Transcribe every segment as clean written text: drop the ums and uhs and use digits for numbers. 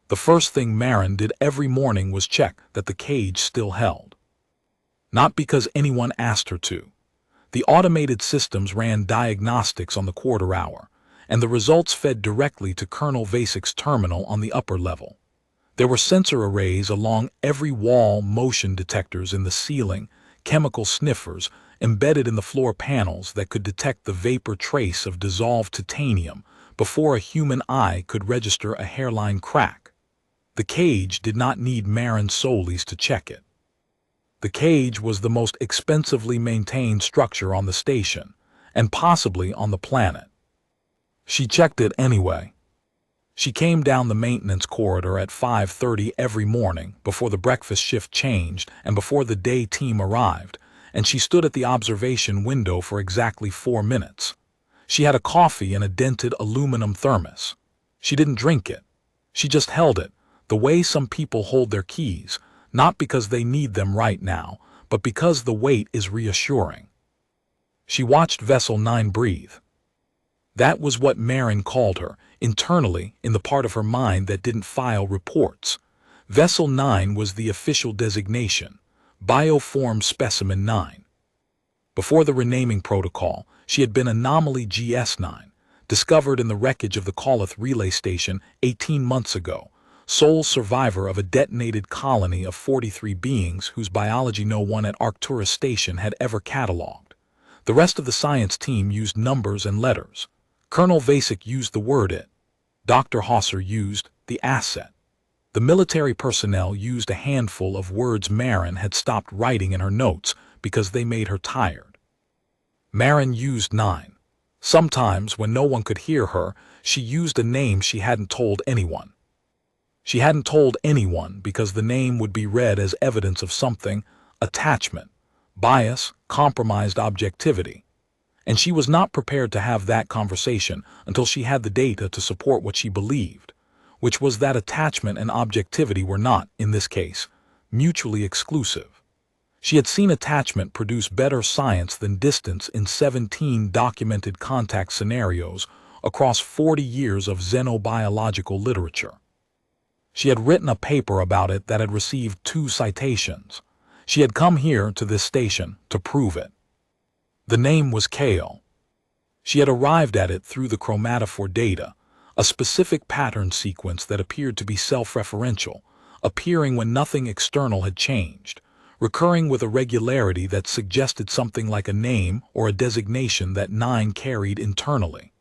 The first thing Marin did every morning was check that the cage still held. Not because anyone asked her to. The automated systems ran diagnostics on the quarter hour, and the results fed directly to Colonel Vasic's terminal on the upper level. There were sensor arrays along every wall, motion detectors in the ceiling, chemical sniffers embedded in the floor panels that could detect the vapor trace of dissolved titanium before a human eye could register a hairline crack. The cage did not need Marin Solis to check it. The cage was the most expensively maintained structure on the station, and possibly on the planet. She checked it anyway. She came down the maintenance corridor at 5:30 every morning before the breakfast shift changed and before the day team arrived, and she stood at the observation window for exactly 4 minutes. She had a coffee in a dented aluminum thermos. She didn't drink it. She just held it, the way some people hold their keys, not because they need them right now, but because the weight is reassuring. She watched Vessel 9 breathe. That was what Marin called her, internally, in the part of her mind that didn't file reports. Vessel 9 was the official designation, Bioform Specimen 9. Before the renaming protocol, she had been Anomaly GS9, discovered in the wreckage of the Kolleth relay station 18 months ago, sole survivor of a detonated colony of 43 beings whose biology no one at Arcturus Station had ever catalogued. The rest of the science team used numbers and letters. Colonel Vasic used the word "it." Dr. Hosser used the asset. The military personnel used a handful of words Marin had stopped writing in her notes because they made her tired. Marin used 9. Sometimes, when no one could hear her, she used a name she hadn't told anyone. She hadn't told anyone because the name would be read as evidence of something: attachment, bias, compromised objectivity. And she was not prepared to have that conversation until she had the data to support what she believed, which was that attachment and objectivity were not, in this case, mutually exclusive. She had seen attachment produce better science than distance in 17 documented contact scenarios across 40 years of xenobiological literature. She had written a paper about it that had received 2 citations. She had come here to this station to prove it. The name was Kale. She had arrived at it through the chromatophore data, a specific pattern sequence that appeared to be self-referential, appearing when nothing external had changed, recurring with a regularity that suggested something like a name or a designation that 9 carried internally.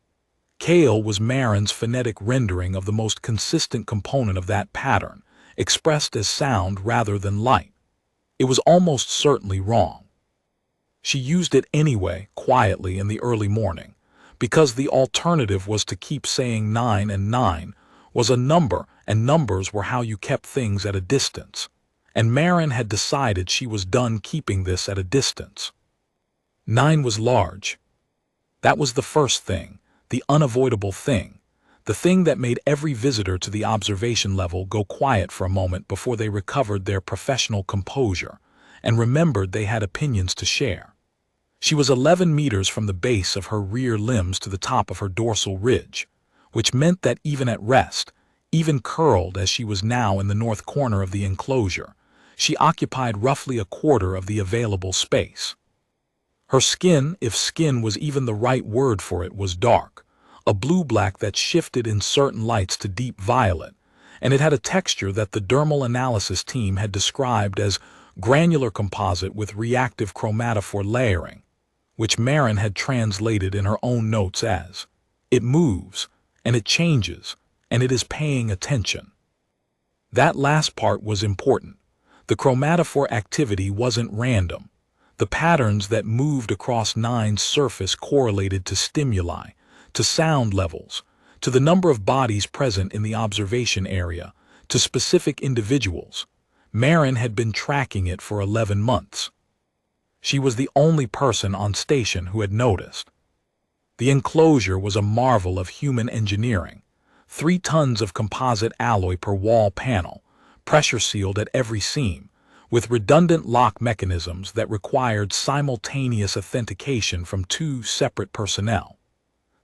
Kale was Marin's phonetic rendering of the most consistent component of that pattern, expressed as sound rather than light. It was almost certainly wrong. She used it anyway, quietly in the early morning, because the alternative was to keep saying 9, and 9 was a number, and numbers were how you kept things at a distance. And Marin had decided she was done keeping this at a distance. 9 was large. That was the first thing, the unavoidable thing, the thing that made every visitor to the observation level go quiet for a moment before they recovered their professional composure and remembered they had opinions to share. She was 11 meters from the base of her rear limbs to the top of her dorsal ridge, which meant that even at rest, even curled as she was now in the north corner of the enclosure, she occupied roughly a quarter of the available space. Her skin, if skin was even the right word for it, was dark, a blue-black that shifted in certain lights to deep violet, and it had a texture that the dermal analysis team had described as granular composite with reactive chromatophore layering, which Marin had translated in her own notes as, "It moves, and it changes, and it is paying attention." That last part was important. The chromatophore activity wasn't random. The patterns that moved across 9's surface correlated to stimuli, to sound levels, to the number of bodies present in the observation area, to specific individuals. Marin had been tracking it for 11 months. She was the only person on station who had noticed. The enclosure was a marvel of human engineering. 3 tons of composite alloy per wall panel, pressure-sealed at every seam, with redundant lock mechanisms that required simultaneous authentication from 2 separate personnel.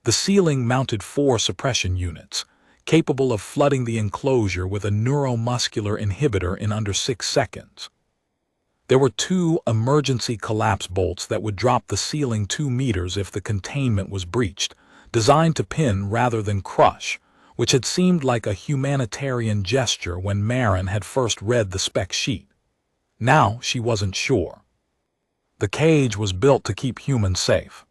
The ceiling mounted 4 suppression units, capable of flooding the enclosure with a neuromuscular inhibitor in under 6 seconds. There were 2 emergency collapse bolts that would drop the ceiling 2 meters if the containment was breached, designed to pin rather than crush, which had seemed like a humanitarian gesture when Marin had first read the spec sheet. Now she wasn't sure. The cage was built to keep humans safe.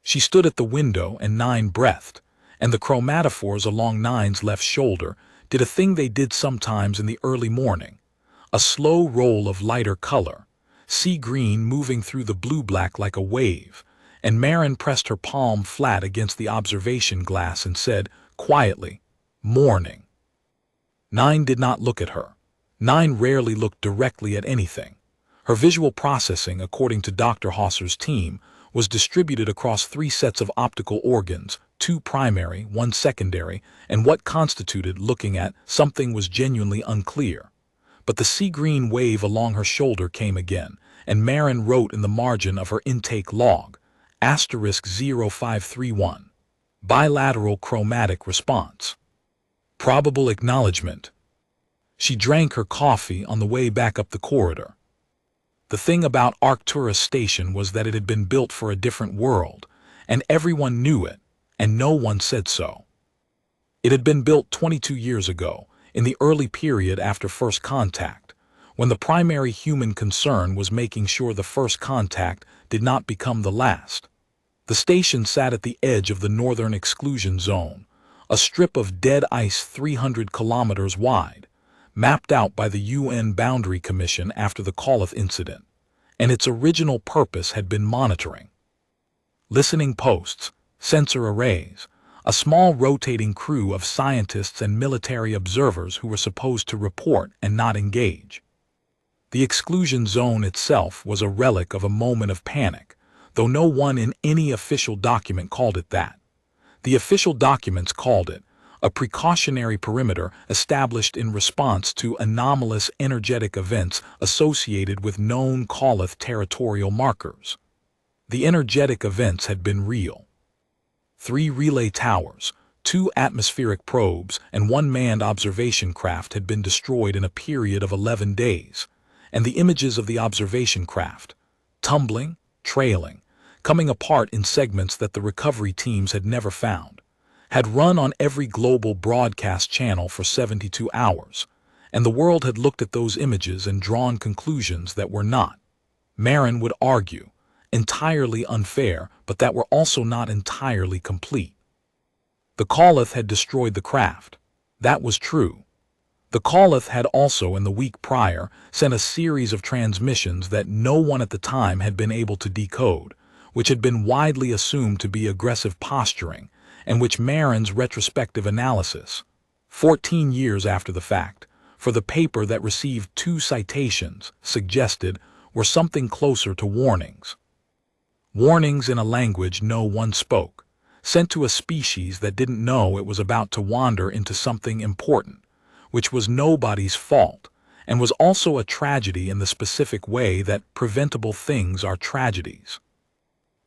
She stood at the window and Nine breathed, and the chromatophores along Nine's left shoulder did a thing they did sometimes in the early morning. A slow roll of lighter color, sea green moving through the blue-black like a wave, and Marin pressed her palm flat against the observation glass and said, quietly, "Morning." Nine did not look at her. Nine rarely looked directly at anything. Her visual processing, according to Dr. Hauser's team, was distributed across 3 sets of optical organs, 2 primary, 1 secondary, and what constituted looking at something was genuinely unclear. But the sea green wave along her shoulder came again, and Marin wrote in the margin of her intake log, *0531. Bilateral chromatic response. Probable acknowledgement. She drank her coffee on the way back up the corridor. The thing about Arcturus Station was that it had been built for a different world, and everyone knew it, and no one said so. It had been built 22 years ago, in the early period after first contact, when the primary human concern was making sure the first contact did not become the last. The station sat at the edge of the northern exclusion zone, a strip of dead ice 300 kilometers wide, mapped out by the UN Boundary Commission after the Kolleth incident, and its original purpose had been monitoring. Listening posts, sensor arrays, a small rotating crew of scientists and military observers who were supposed to report and not engage. The exclusion zone itself was a relic of a moment of panic, though no one in any official document called it that. The official documents called it a precautionary perimeter established in response to anomalous energetic events associated with known Kolleth territorial markers. The energetic events had been real. 3 relay towers, 2 atmospheric probes, and 1 manned observation craft had been destroyed in a period of 11 days, and the images of the observation craft, tumbling, trailing, coming apart in segments that the recovery teams had never found, had run on every global broadcast channel for 72 hours, and the world had looked at those images and drawn conclusions that were not, Marin would argue, entirely unfair, but that were also not entirely complete. The Kolleth had destroyed the craft. That was true. The Kolleth had also, in the week prior, sent a series of transmissions that no one at the time had been able to decode, which had been widely assumed to be aggressive posturing, and which Marin's retrospective analysis, 14 years after the fact, for the paper that received 2 citations, suggested were something closer to warnings. Warnings in a language no one spoke, sent to a species that didn't know it was about to wander into something important, which was nobody's fault, and was also a tragedy in the specific way that preventable things are tragedies.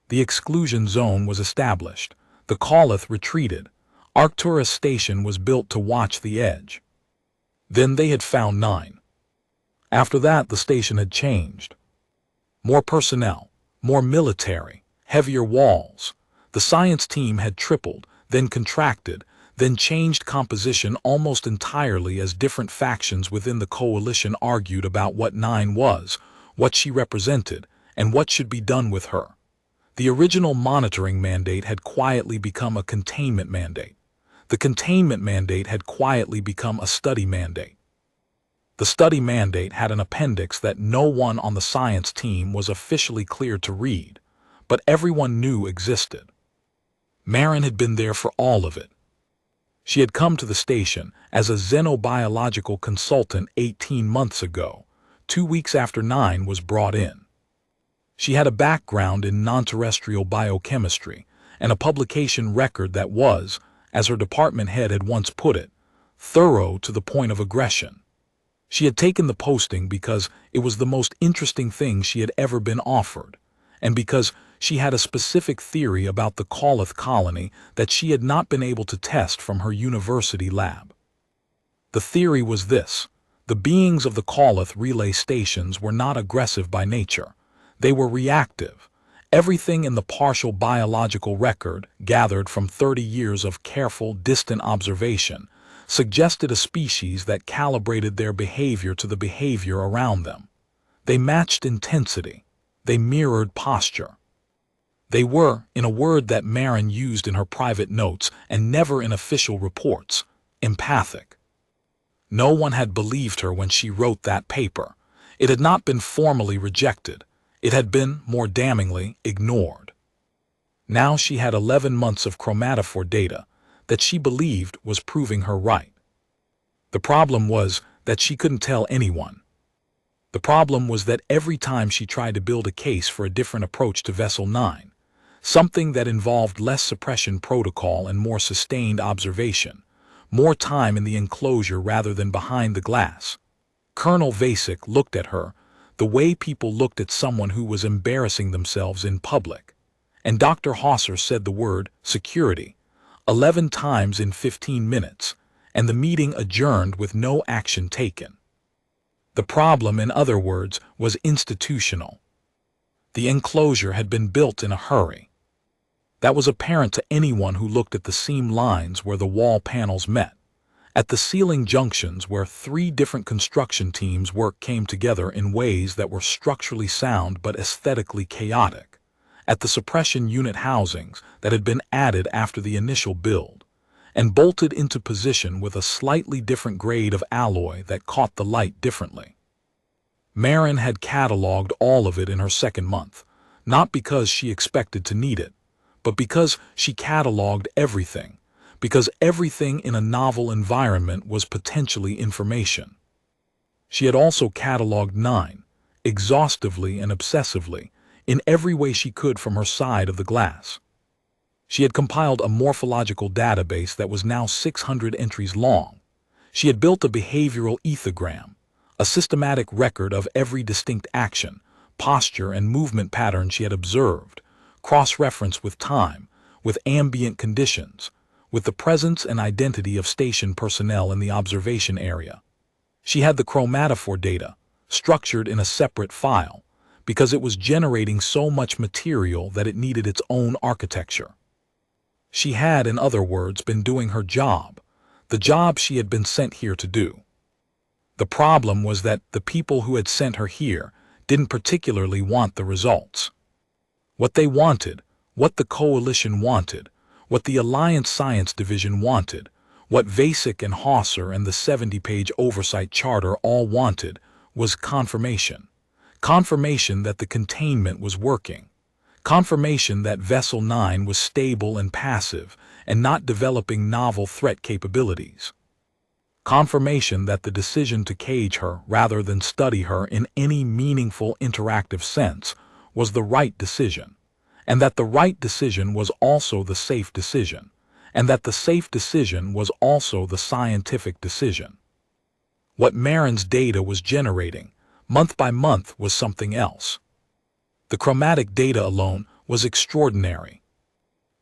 The exclusion zone was established. The Kolleth retreated. Arcturus Station was built to watch the edge. Then they had found 9. After that, the station had changed. More personnel, more military, heavier walls. The science team had tripled, then contracted, then changed composition almost entirely as different factions within the coalition argued about what 9 was, what she represented, and what should be done with her. The original monitoring mandate had quietly become a containment mandate. The containment mandate had quietly become a study mandate. The study mandate had an appendix that no one on the science team was officially cleared to read, but everyone knew existed. Marin had been there for all of it. She had come to the station as a xenobiological consultant 18 months ago, 2 weeks after 9 was brought in. She had a background in non-terrestrial biochemistry and a publication record that was, as her department head had once put it, thorough to the point of aggression. She had taken the posting because it was the most interesting thing she had ever been offered, and because She had a specific theory about the Coloth colony that she had not been able to test from her university lab. The theory was this: the beings of the Coloth relay stations were not aggressive by nature. They were reactive. Everything in the partial biological record, gathered from 30 years of careful, distant observation, suggested a species that calibrated their behavior to the behavior around them. They matched intensity. They mirrored posture. They were, in a word that Marin used in her private notes and never in official reports, empathic. No one had believed her when she wrote that paper. It had not been formally rejected. It had been, more damningly, ignored. Now she had 11 months of chromatophore data that she believed was proving her right. The problem was that she couldn't tell anyone. The problem was that every time she tried to build a case for a different approach to Vessel 9, something that involved less suppression protocol and more sustained observation, more time in the enclosure rather than behind the glass, Colonel Vasek looked at her the way people looked at someone who was embarrassing themselves in public. And Dr. Hauser said the word security 11 times in 15 minutes, and the meeting adjourned with no action taken. The problem, in other words, was institutional. The enclosure had been built in a hurry. That was apparent to anyone who looked at the seam lines where the wall panels met, at the ceiling junctions where 3 different construction teams' work came together in ways that were structurally sound but aesthetically chaotic, at the suppression unit housings that had been added after the initial build, and bolted into position with a slightly different grade of alloy that caught the light differently. Marin had cataloged all of it in her second month, not because she expected to need it, but because she cataloged everything, because everything in a novel environment was potentially information. She had also cataloged 9, exhaustively and obsessively, in every way she could from her side of the glass. She had compiled a morphological database that was now 600 entries long. She had built a behavioral ethogram, a systematic record of every distinct action, posture, and movement pattern she had observed, cross-referenced with time, with ambient conditions, with the presence and identity of station personnel in the observation area. She had the chromatophore data, structured in a separate file, because it was generating so much material that it needed its own architecture. She had, in other words, been doing her job, the job she had been sent here to do. The problem was that the people who had sent her here didn't particularly want the results. What they wanted, what the coalition wanted, what the Alliance Science Division wanted, what Vasek and Hauser and the 70-page oversight charter all wanted, was confirmation. Confirmation that the containment was working. Confirmation that Vessel 9 was stable and passive and not developing novel threat capabilities. Confirmation that the decision to cage her rather than study her in any meaningful interactive sense was the right decision, and that the right decision was also the safe decision, and that the safe decision was also the scientific decision. What Marin's data was generating, month by month, was something else. The chromatic data alone was extraordinary.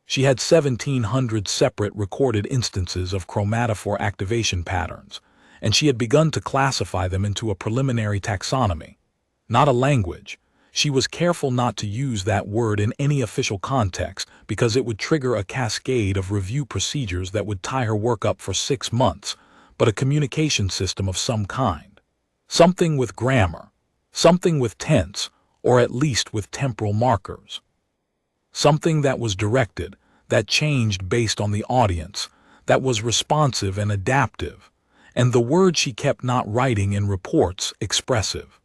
She had 1,700 separate recorded instances of chromatophore activation patterns, and she had begun to classify them into a preliminary taxonomy, not a language. She was careful not to use that word in any official context because it would trigger a cascade of review procedures that would tie her work up for 6 months, but a communication system of some kind. Something with grammar, something with tense, or at least with temporal markers. Something that was directed, that changed based on the audience, that was responsive and adaptive, and the word she kept not writing in reports, expressive.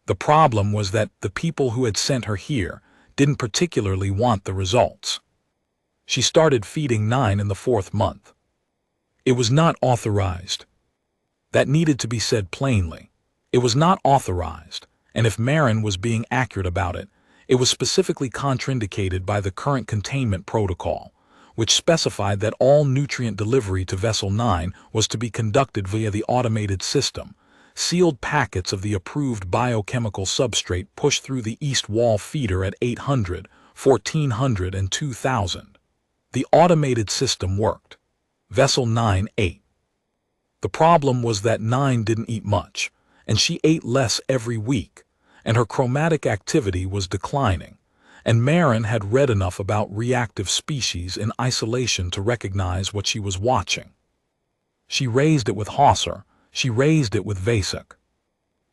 The problem was that the people who had sent her here didn't particularly want the results. She started feeding 9 in the 4th month. It was not authorized. That needed to be said plainly. It was not authorized, and if Marin was being accurate about it, it was specifically contraindicated by the current containment protocol, which specified that all nutrient delivery to Vessel 9 was to be conducted via the automated system. Sealed packets of the approved biochemical substrate pushed through the east wall feeder at 800, 1,400 and 2,000. The automated system worked. Vessel 9 ate. The problem was that 9 didn't eat much, and she ate less every week, and her chromatic activity was declining, and Marin had read enough about reactive species in isolation to recognize what she was watching. She raised it with Hauser, she raised it with Vasek.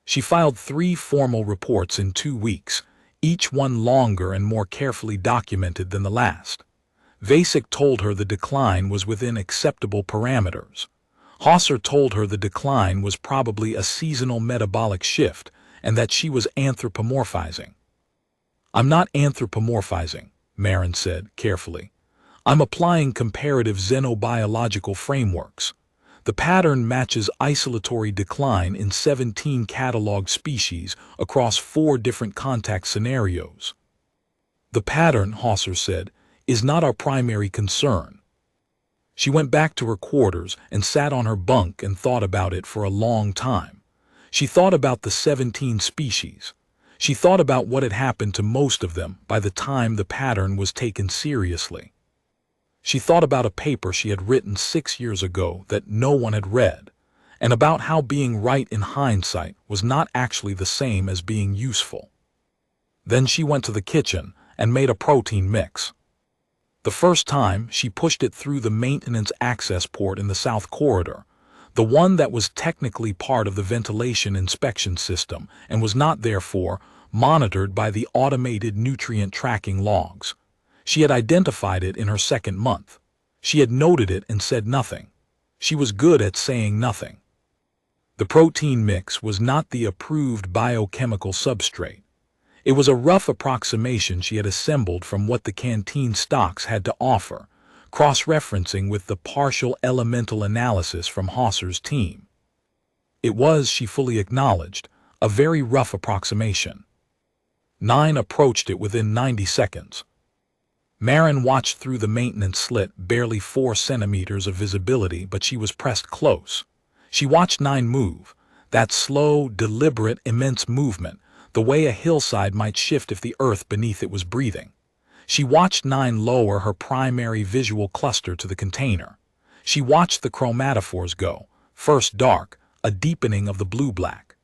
She filed 3 formal reports in 2 weeks, each one longer and more carefully documented than the last. Vasek told her the decline was within acceptable parameters. Hauser told her the decline was probably a seasonal metabolic shift and that she was anthropomorphizing. "I'm not anthropomorphizing," Marin said carefully. "I'm applying comparative xenobiological frameworks. The pattern matches isolatory decline in 17 cataloged species across 4 different contact scenarios." "The pattern," Hauser said, "is not our primary concern." She went back to her quarters and sat on her bunk and thought about it for a long time. She thought about the 17 species. She thought about what had happened to most of them by the time the pattern was taken seriously. She thought about a paper she had written 6 years ago that no one had read, and about how being right in hindsight was not actually the same as being useful. Then she went to the kitchen and made a protein mix. The first time, she pushed it through the maintenance access port in the south corridor, the one that was technically part of the ventilation inspection system and was not therefore monitored by the automated nutrient tracking logs. She had identified it in her second month. She had noted it and said nothing. She was good at saying nothing. The protein mix was not the approved biochemical substrate. It was a rough approximation she had assembled from what the canteen stocks had to offer, cross-referencing with the partial elemental analysis from Hauser's team. It was, she fully acknowledged, a very rough approximation. 9 approached it within 90 seconds. Marin watched through the maintenance slit, barely 4 centimeters of visibility, but she was pressed close. She watched 9 move, that slow, deliberate, immense movement, the way a hillside might shift if the earth beneath it was breathing. She watched 9 lower her primary visual cluster to the container. She watched the chromatophores go, first dark, a deepening of the blue-black.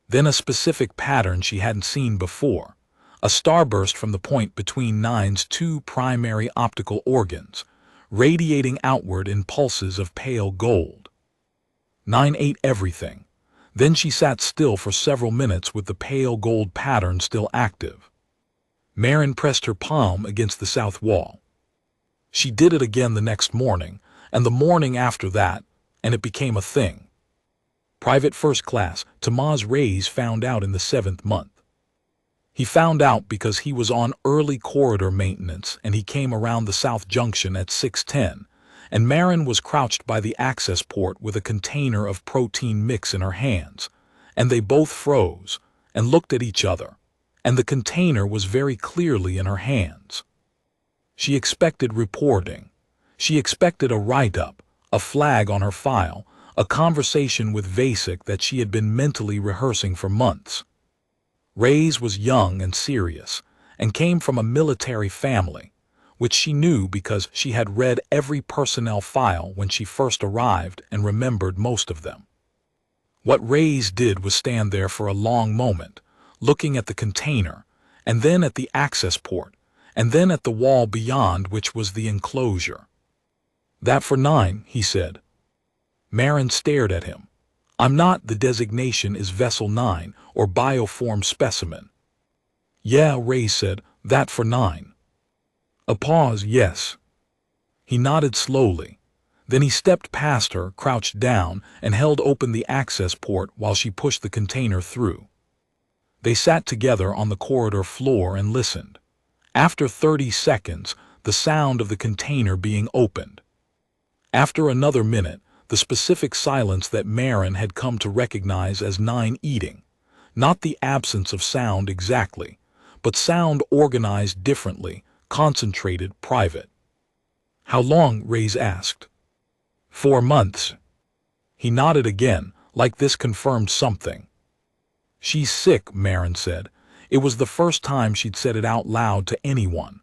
Then a specific pattern she hadn't seen before, a starburst from the point between 9's 2 primary optical organs, radiating outward in pulses of pale gold. 9 ate everything. Then she sat still for several minutes with the pale gold pattern still active. Marin pressed her palm against the south wall. She did it again the next morning, and the morning after that, and it became a thing. Private First Class Tomas Reyes found out in the 7th month. He found out because he was on early corridor maintenance and he came around the south junction at 6:10, and Marin was crouched by the access port with a container of protein mix in her hands, and they both froze and looked at each other, and the container was very clearly in her hands. She expected reporting. She expected a write-up, a flag on her file, a conversation with Vasek that she had been mentally rehearsing for months. Reyes was young and serious, and came from a military family, which she knew because she had read every personnel file when she first arrived and remembered most of them. What Reyes did was stand there for a long moment, looking at the container, and then at the access port, and then at the wall beyond, which was the enclosure. "That for 9, he said. Marin stared at him. "I'm not, the designation is Vessel 9, or bioform specimen." "Yeah," Reyes said, "that for 9. A pause, yes. He nodded slowly. Then he stepped past her, crouched down, and held open the access port while she pushed the container through. They sat together on the corridor floor and listened. After 30 seconds, the sound of the container being opened. After another minute, the specific silence that Marin had come to recognize as 9 eating. Not the absence of sound exactly, but sound organized differently, concentrated, private. "How long?" Reyes asked. 4 months. He nodded again, like this confirmed something. "She's sick," Marin said. It was the first time she'd said it out loud to anyone.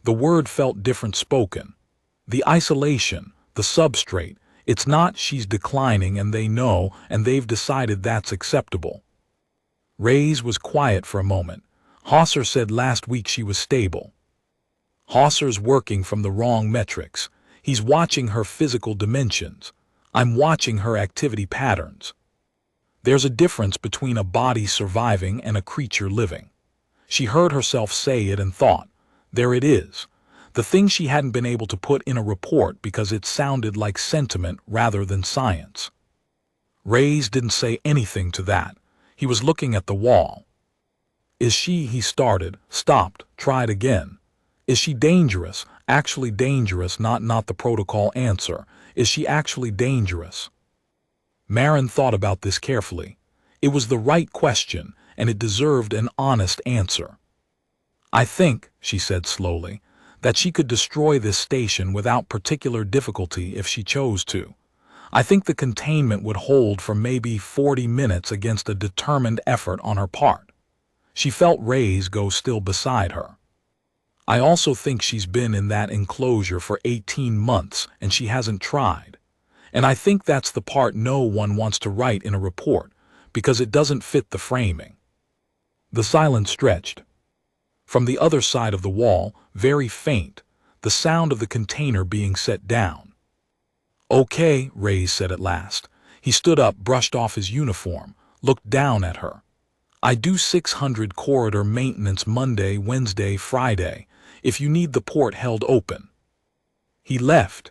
The word felt different spoken. The isolation, the substrate, it's not she's declining and they know and they've decided that's acceptable. Reyes was quiet for a moment. Hosser said last week she was stable. Hosser's working from the wrong metrics. He's watching her physical dimensions. I'm watching her activity patterns. There's a difference between a body surviving and a creature living. She heard herself say it and thought, there it is. The thing she hadn't been able to put in a report because it sounded like sentiment rather than science. Reyes didn't say anything to that. He was looking at the wall. Is she, he started, stopped, tried again. Is she dangerous, actually dangerous, not the protocol answer. Is she actually dangerous? Marin thought about this carefully. It was the right question, and it deserved an honest answer. I think, she said slowly, that she could destroy this station without particular difficulty if she chose to. I think the containment would hold for maybe 40 minutes against a determined effort on her part. She felt Reyes go still beside her. I also think she's been in that enclosure for 18 months and she hasn't tried. And I think that's the part no one wants to write in a report, because it doesn't fit the framing. The silence stretched. From the other side of the wall, very faint, the sound of the container being set down. Okay, Reyes said at last. He stood up, brushed off his uniform, looked down at her. I do 600 corridor maintenance Monday, Wednesday, Friday, if you need the port held open. He left.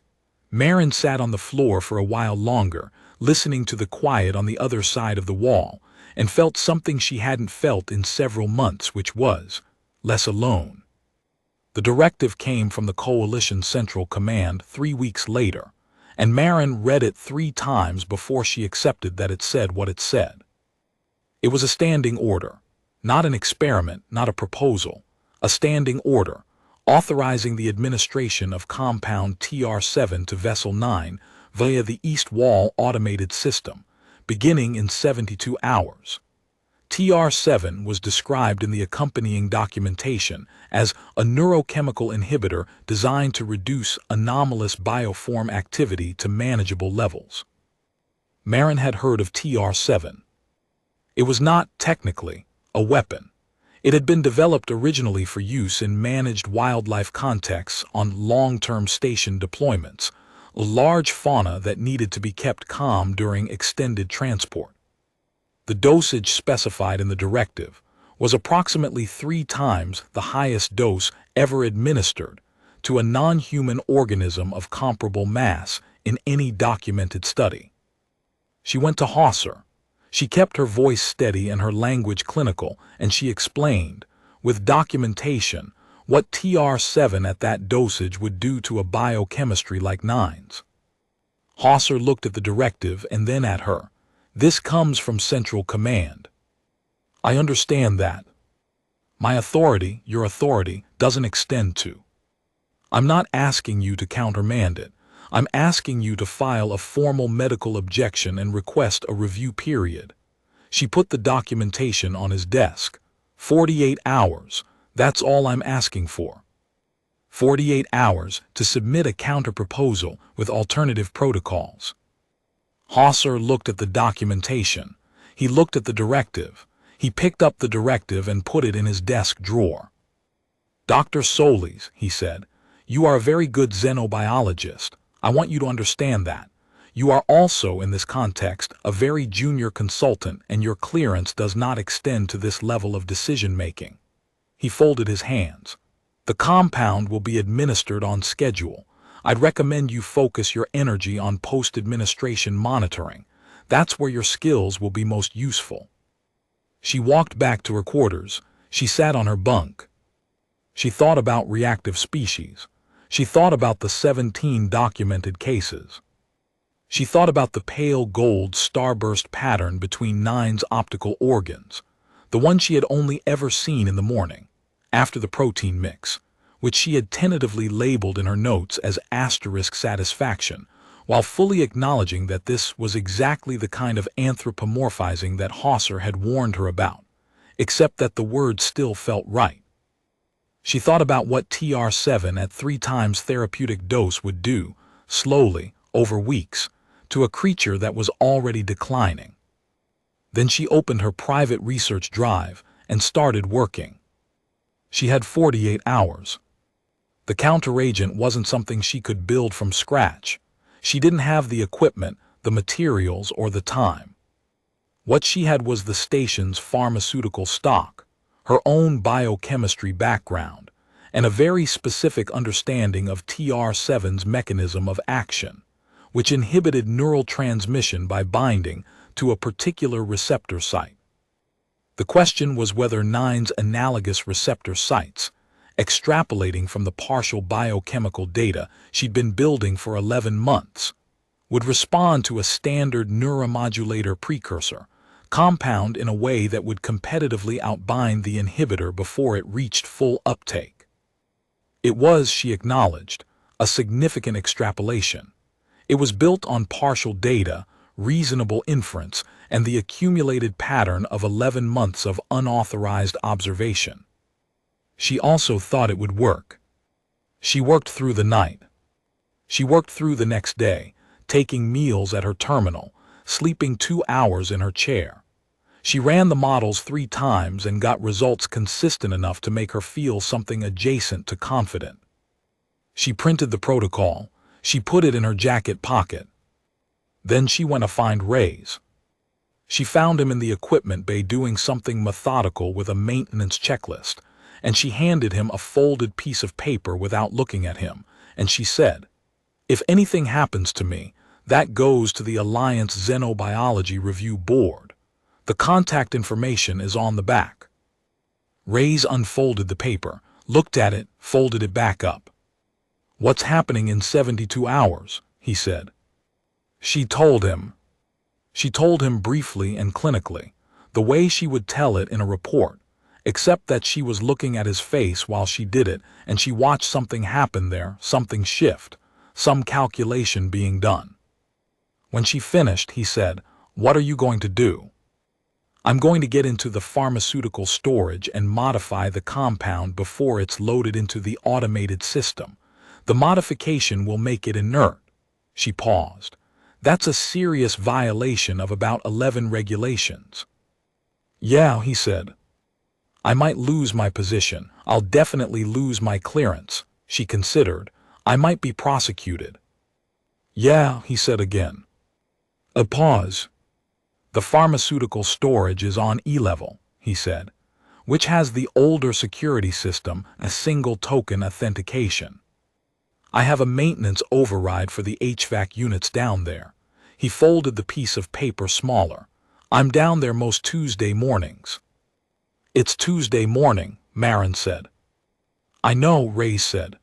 Marin sat on the floor for a while longer, listening to the quiet on the other side of the wall, and felt something she hadn't felt in several months, which was less alone. The directive came from the Coalition Central Command 3 weeks later, and Marin read it 3 times before she accepted that it said what it said. It was a standing order, not an experiment, not a proposal, a standing order, authorizing the administration of Compound TR-7 to Vessel 9 via the East Wall automated system, beginning in 72 hours. TR-7 was described in the accompanying documentation as a neurochemical inhibitor designed to reduce anomalous bioform activity to manageable levels. Marin had heard of TR-7. It was not, technically, a weapon. It had been developed originally for use in managed wildlife contexts on long-term station deployments, a large fauna that needed to be kept calm during extended transport. The dosage specified in the directive was approximately 3 times the highest dose ever administered to a non-human organism of comparable mass in any documented study. She went to Hosser. She kept her voice steady and her language clinical, and she explained, with documentation, what TR-7 at that dosage would do to a biochemistry like 9's. Hosser looked at the directive and then at her. This comes from Central Command. I understand that. My authority, your authority, doesn't extend to. I'm not asking you to countermand it. I'm asking you to file a formal medical objection and request a review period. She put the documentation on his desk. 48 hours, that's all I'm asking for. 48 hours to submit a counterproposal with alternative protocols. Hosser looked at the documentation. He looked at the directive. He picked up the directive and put it in his desk drawer. Dr. Solis, he said, you are a very good xenobiologist. I want you to understand that. You are also, in this context, a very junior consultant, and your clearance does not extend to this level of decision-making. He folded his hands. The compound will be administered on schedule. I'd recommend you focus your energy on post-administration monitoring. That's where your skills will be most useful. She walked back to her quarters. She sat on her bunk. She thought about reactive species. She thought about the 17 documented cases. She thought about the pale gold starburst pattern between 9's optical organs, the one she had only ever seen in the morning, after the protein mix, which she had tentatively labeled in her notes as asterisk satisfaction, while fully acknowledging that this was exactly the kind of anthropomorphizing that Hosser had warned her about. except that the words still felt right. She thought about what TR7 at 3 times therapeutic dose would do, slowly, over weeks, to a creature that was already declining. Then she opened her private research drive and started working. She had 48 hours. The counteragent wasn't something she could build from scratch. She didn't have the equipment, the materials, or the time. What she had was the station's pharmaceutical stock, her own biochemistry background, and a very specific understanding of TR7's mechanism of action, which inhibited neural transmission by binding to a particular receptor site. The question was whether 9's analogous receptor sites, extrapolating from the partial biochemical data she'd been building for 11 months, would respond to a standard neuromodulator precursor, compound in a way that would competitively outbind the inhibitor before it reached full uptake. It was, she acknowledged, a significant extrapolation. It was built on partial data, reasonable inference, and the accumulated pattern of 11 months of unauthorized observation. She also thought it would work. She worked through the night. She worked through the next day, taking meals at her terminal, sleeping 2 hours in her chair. She ran the models 3 times and got results consistent enough to make her feel something adjacent to confident. She printed the protocol. She put it in her jacket pocket. Then she went to find Ray's. She found him in the equipment bay doing something methodical with a maintenance checklist, and she handed him a folded piece of paper without looking at him, and she said, "If anything happens to me, that goes to the Alliance Xenobiology Review Board. The contact information is on the back." Ray's unfolded the paper, looked at it, folded it back up. "What's happening in 72 hours?" he said. She told him. She told him briefly and clinically, the way she would tell it in a report, except that she was looking at his face while she did it, and she watched something happen there, something shift, some calculation being done. When she finished, he said, "What are you going to do?" "I'm going to get into the pharmaceutical storage and modify the compound before it's loaded into the automated system. The modification will make it inert." She paused. "That's a serious violation of about 11 regulations." "Yeah," he said. "I might lose my position. I'll definitely lose my clearance." She considered. "I might be prosecuted." "Yeah," he said again. A pause. "The pharmaceutical storage is on E-level," he said, "which has the older security system, a single token authentication. I have a maintenance override for the HVAC units down there." He folded the piece of paper smaller. "I'm down there most Tuesday mornings." "It's Tuesday morning," Marin said. "I know," Ray said.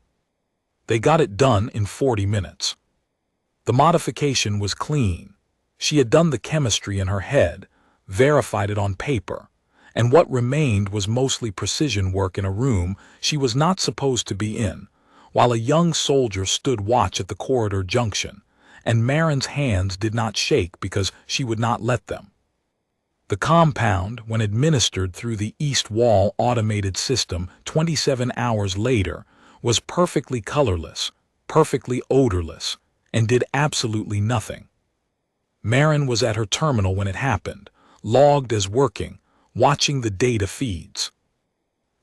They got it done in 40 minutes. The modification was clean. She had done the chemistry in her head, verified it on paper, and what remained was mostly precision work in a room she was not supposed to be in, while a young soldier stood watch at the corridor junction, and Marin's hands did not shake because she would not let them. The compound, when administered through the East Wall automated system 27 hours later, was perfectly colorless, perfectly odorless, and did absolutely nothing. Marin was at her terminal when it happened, logged as working, watching the data feeds.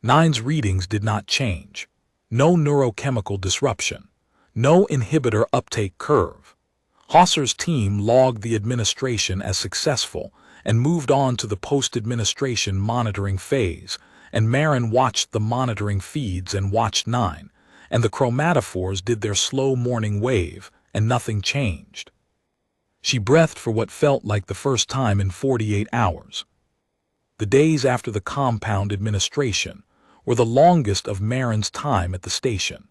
9's readings did not change. No neurochemical disruption. No inhibitor uptake curve. Hosser's team logged the administration as successful and moved on to the post-administration monitoring phase, and Marin watched the monitoring feeds and watched 9, and the chromatophores did their slow morning wave, and nothing changed. She breathed for what felt like the first time in 48 hours. The days after the compound administration were the longest of Marin's time at the station.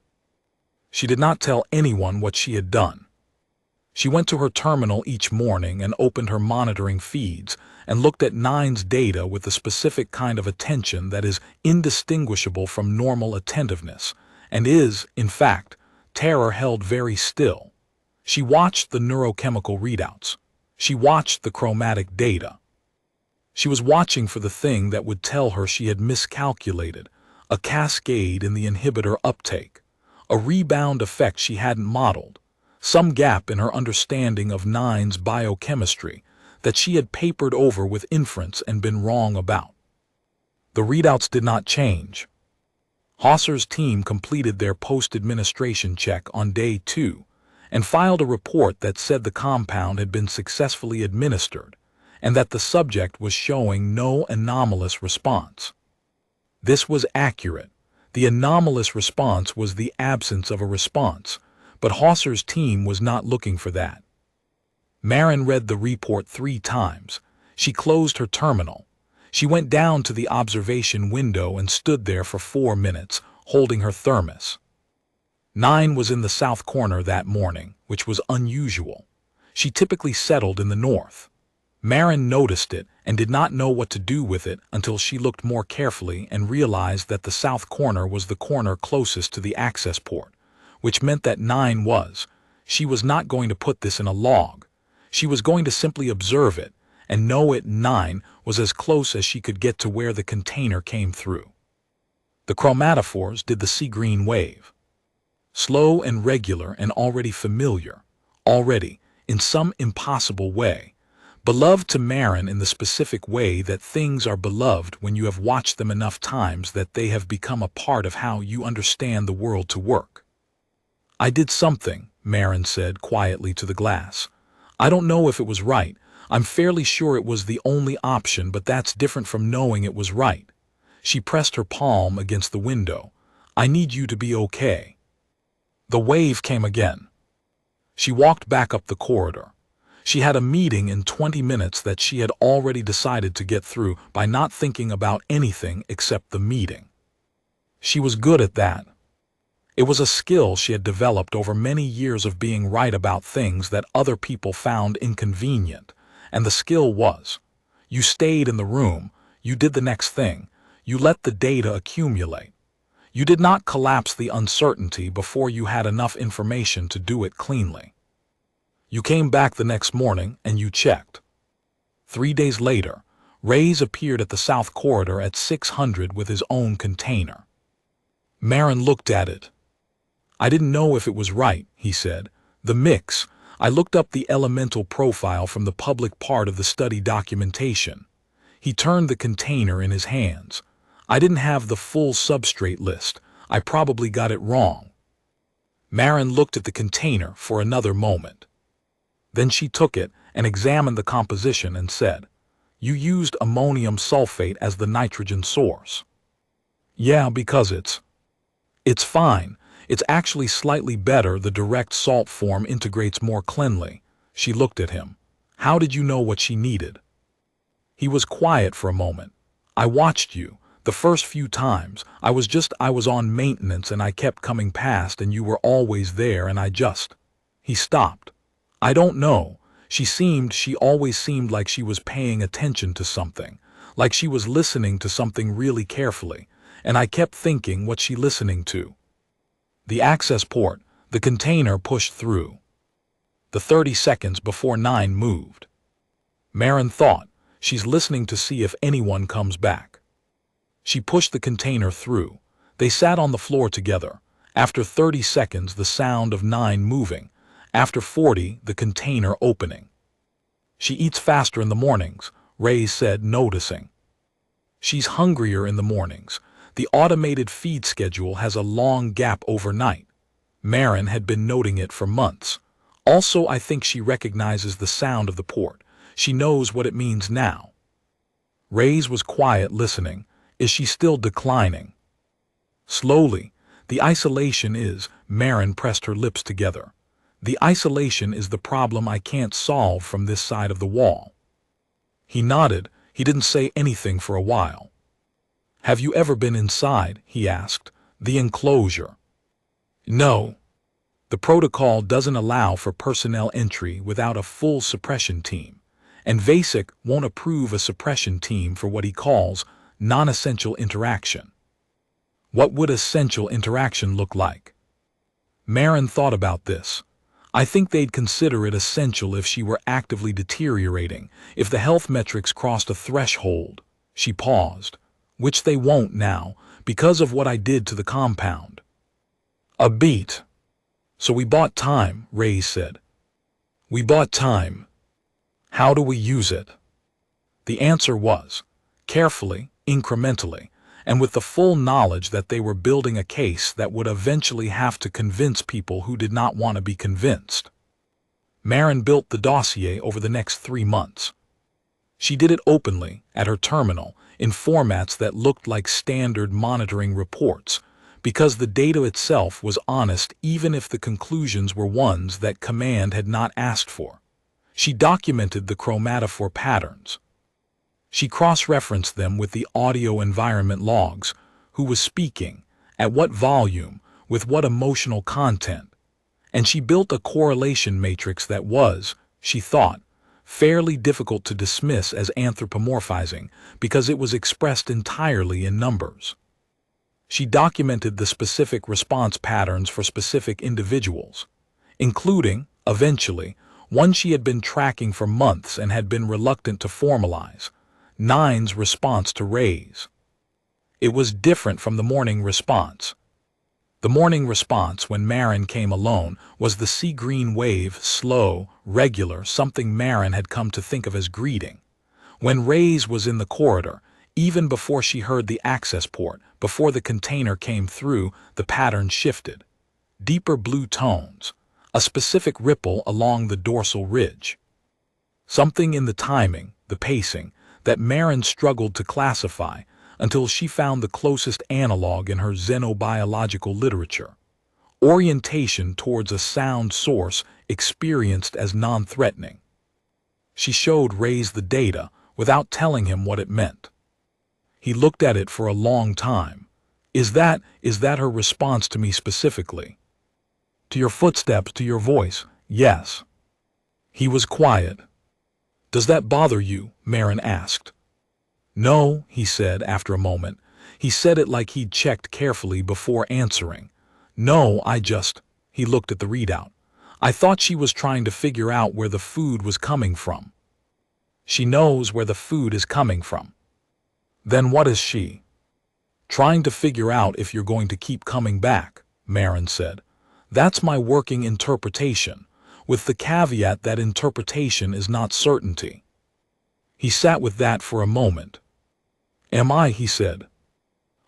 She did not tell anyone what she had done. She went to her terminal each morning and opened her monitoring feeds and looked at 9's data with a specific kind of attention that is indistinguishable from normal attentiveness and is, in fact, terror held very still. She watched the neurochemical readouts. She watched the chromatic data. She was watching for the thing that would tell her she had miscalculated, a cascade in the inhibitor uptake, a rebound effect she hadn't modeled, some gap in her understanding of Nine's biochemistry that she had papered over with inference and been wrong about. The readouts did not change. Hauser's team completed their post-administration check on day 2 and filed a report that said the compound had been successfully administered and that the subject was showing no anomalous response. This was accurate. The anomalous response was the absence of a response, but Hauser's team was not looking for that. Marin read the report 3 times. She closed her terminal. She went down to the observation window and stood there for 4 minutes, holding her thermos. 9 was in the south corner that morning, which was unusual. She typically settled in the north. Marin noticed it and did not know what to do with it until she looked more carefully and realized that the south corner was the corner closest to the access port, which meant that 9 was. She was not going to put this in a log. She was going to simply observe it and know it. 9 was as close as she could get to where the container came through. The chromatophores did the sea-green wave. Slow and regular and already familiar. Already, in some impossible way. Beloved to Marin in the specific way that things are beloved when you have watched them enough times that they have become a part of how you understand the world to work. I did something, Marin said quietly to the glass. I don't know if it was right. I'm fairly sure it was the only option, but that's different from knowing it was right. She pressed her palm against the window. I need you to be okay. The wave came again. She walked back up the corridor. She had a meeting in 20 minutes that she had already decided to get through by not thinking about anything except the meeting. She was good at that. It was a skill she had developed over many years of being right about things that other people found inconvenient. And the skill was, you stayed in the room, you did the next thing, you let the data accumulate. You did not collapse the uncertainty before you had enough information to do it cleanly. You came back the next morning and you checked. 3 days later, Reyes appeared at the south corridor at 600 with his own container. Marin looked at it. I didn't know if it was right, he said. The mix. I looked up the elemental profile from the public part of the study documentation. He turned the container in his hands. I didn't have the full substrate list. I probably got it wrong. Marin looked at the container for another moment. Then she took it and examined the composition and said, You used ammonium sulfate as the nitrogen source. Yeah, because it's fine. It's actually slightly better. The direct salt form integrates more cleanly. She looked at him. How did you know what she needed? He was quiet for a moment. I watched you. The first few times, I was on maintenance and I kept coming past and you were always there and He stopped. I don't know. She always seemed like she was paying attention to something, like she was listening to something really carefully, and I kept thinking, what's she listening to? The access port, the container pushed through. The 30 seconds before 9 moved. Marin thought, she's listening to see if anyone comes back. She pushed the container through. They sat on the floor together. After 30 seconds, the sound of 9 moving. After 40, the container opening. She eats faster in the mornings, Reyes said, noticing. She's hungrier in the mornings. The automated feed schedule has a long gap overnight. Marin had been noting it for months. Also, I think she recognizes the sound of the port. She knows what it means now. Reyes was quiet, listening. Is she still declining? Slowly. The isolation is, Marin pressed her lips together. The isolation is the problem I can't solve from this side of the wall. He nodded. He didn't say anything for a while. Have you ever been inside? He asked. The enclosure. No. The protocol doesn't allow for personnel entry without a full suppression team, and Vasek won't approve a suppression team for what he calls non-essential interaction. What would essential interaction look like? Marin thought about this. I think they'd consider it essential if she were actively deteriorating, if the health metrics crossed a threshold. She paused. Which they won't now, because of what I did to the compound. A beat. So we bought time, Ray said. We bought time. How do we use it? The answer was, carefully, incrementally, and with the full knowledge that they were building a case that would eventually have to convince people who did not want to be convinced. Marin built the dossier over the next 3 months. She did it openly, at her terminal, in formats that looked like standard monitoring reports, because the data itself was honest even if the conclusions were ones that Command had not asked for. She documented the chromatophore patterns. She cross-referenced them with the audio environment logs, who was speaking, at what volume, with what emotional content, and she built a correlation matrix that was, she thought, fairly difficult to dismiss as anthropomorphizing because it was expressed entirely in numbers. She documented the specific response patterns for specific individuals, including, eventually, one she had been tracking for months and had been reluctant to formalize, 9's response to Ray's. It was different from the morning response. The morning response, when Marin came alone, was the sea green wave, slow, regular, something Marin had come to think of as greeting. When Ray's was in the corridor, even before she heard the access port, before the container came through, the pattern shifted. Deeper blue tones, a specific ripple along the dorsal ridge. Something in the timing, the pacing, that Marin struggled to classify, until she found the closest analog in her xenobiological literature. Orientation towards a sound source experienced as non-threatening. She showed Ray's the data without telling him what it meant. He looked at it for a long time. Is that her response to me specifically? To your footsteps, to your voice, yes. He was quiet. Does that bother you? Marin asked. No, he said after a moment. He said it like he'd checked carefully before answering. No, he looked at the readout. I thought she was trying to figure out where the food was coming from. She knows where the food is coming from. Then what is she? Trying to figure out if you're going to keep coming back, Marin said. That's my working interpretation, with the caveat that interpretation is not certainty. He sat with that for a moment. Am I? He said.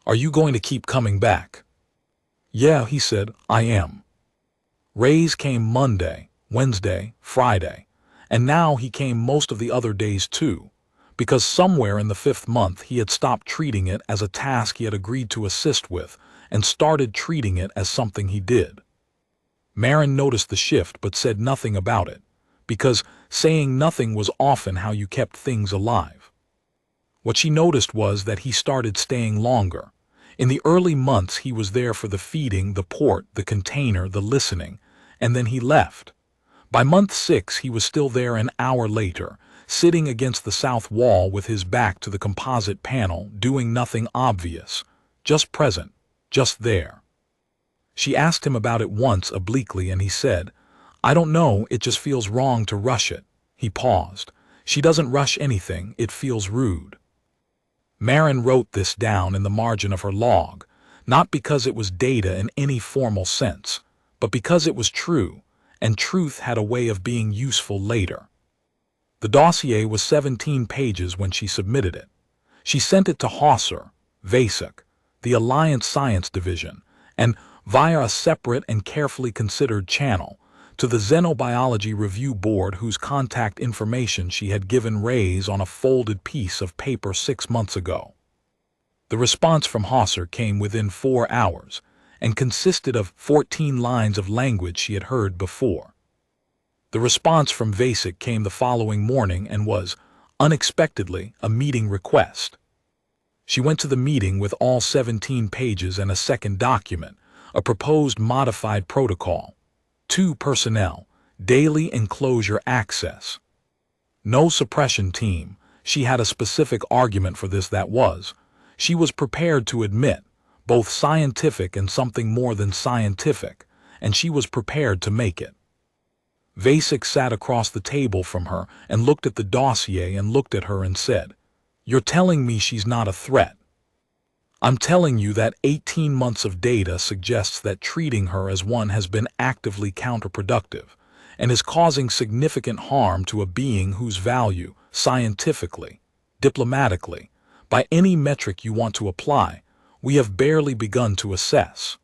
Are you going to keep coming back? Yeah, he said, I am. Ray's came Monday, Wednesday, Friday, and now he came most of the other days too, because somewhere in the 5th month he had stopped treating it as a task he had agreed to assist with and started treating it as something he did. Marin noticed the shift but said nothing about it, because saying nothing was often how you kept things alive. What she noticed was that he started staying longer. In the early months he was there for the feeding, the port, the container, the listening, and then he left. By month 6 he was still there an hour later, sitting against the south wall with his back to the composite panel, doing nothing obvious, just present, just there. She asked him about it once obliquely and he said, I don't know, it just feels wrong to rush it. He paused. She doesn't rush anything, it feels rude. Marin wrote this down in the margin of her log, not because it was data in any formal sense, but because it was true, and truth had a way of being useful later. The dossier was 17 pages when she submitted it. She sent it to Hauser, VESIC, the Alliance Science Division, and, via a separate and carefully considered channel, to the Xenobiology Review Board whose contact information she had given Ray's on a folded piece of paper 6 months ago. The response from Hauser came within 4 hours and consisted of 14 lines of language she had heard before. The response from VESIC came the following morning and was, unexpectedly, a meeting request. She went to the meeting with all 17 pages and a second document, a proposed modified protocol. 2 personnel, daily enclosure access. No suppression team. She had a specific argument for this that was, she was prepared to admit, both scientific and something more than scientific, and she was prepared to make it. Vasek sat across the table from her and looked at the dossier and looked at her and said, "You're telling me she's not a threat?" "I'm telling you that 18 months of data suggests that treating her as one has been actively counterproductive and is causing significant harm to a being whose value, scientifically, diplomatically, by any metric you want to apply, we have barely begun to assess."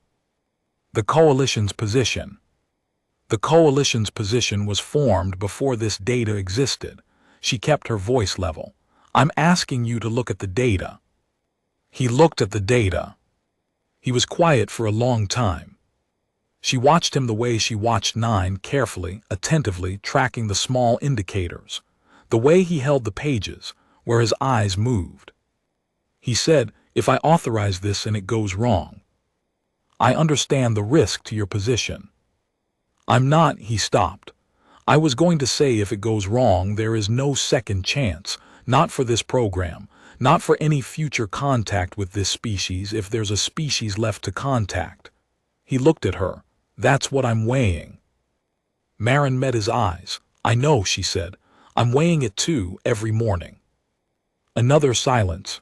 The coalition's position. The coalition's position was formed before this data existed. She kept her voice level. "I'm asking you to look at the data." He looked at the data. He was quiet for a long time. She watched him the way she watched Nine, carefully, attentively, tracking the small indicators, the way he held the pages, where his eyes moved. He said, "If I authorize this and it goes wrong, I understand the risk to your position." "I'm not," he stopped. "I was going to say if it goes wrong, there is no second chance, not for this program, not for any future contact with this species if there's a species left to contact." He looked at her. "That's what I'm weighing." Marin met his eyes. "I know," she said. "I'm weighing it too, every morning." Another silence.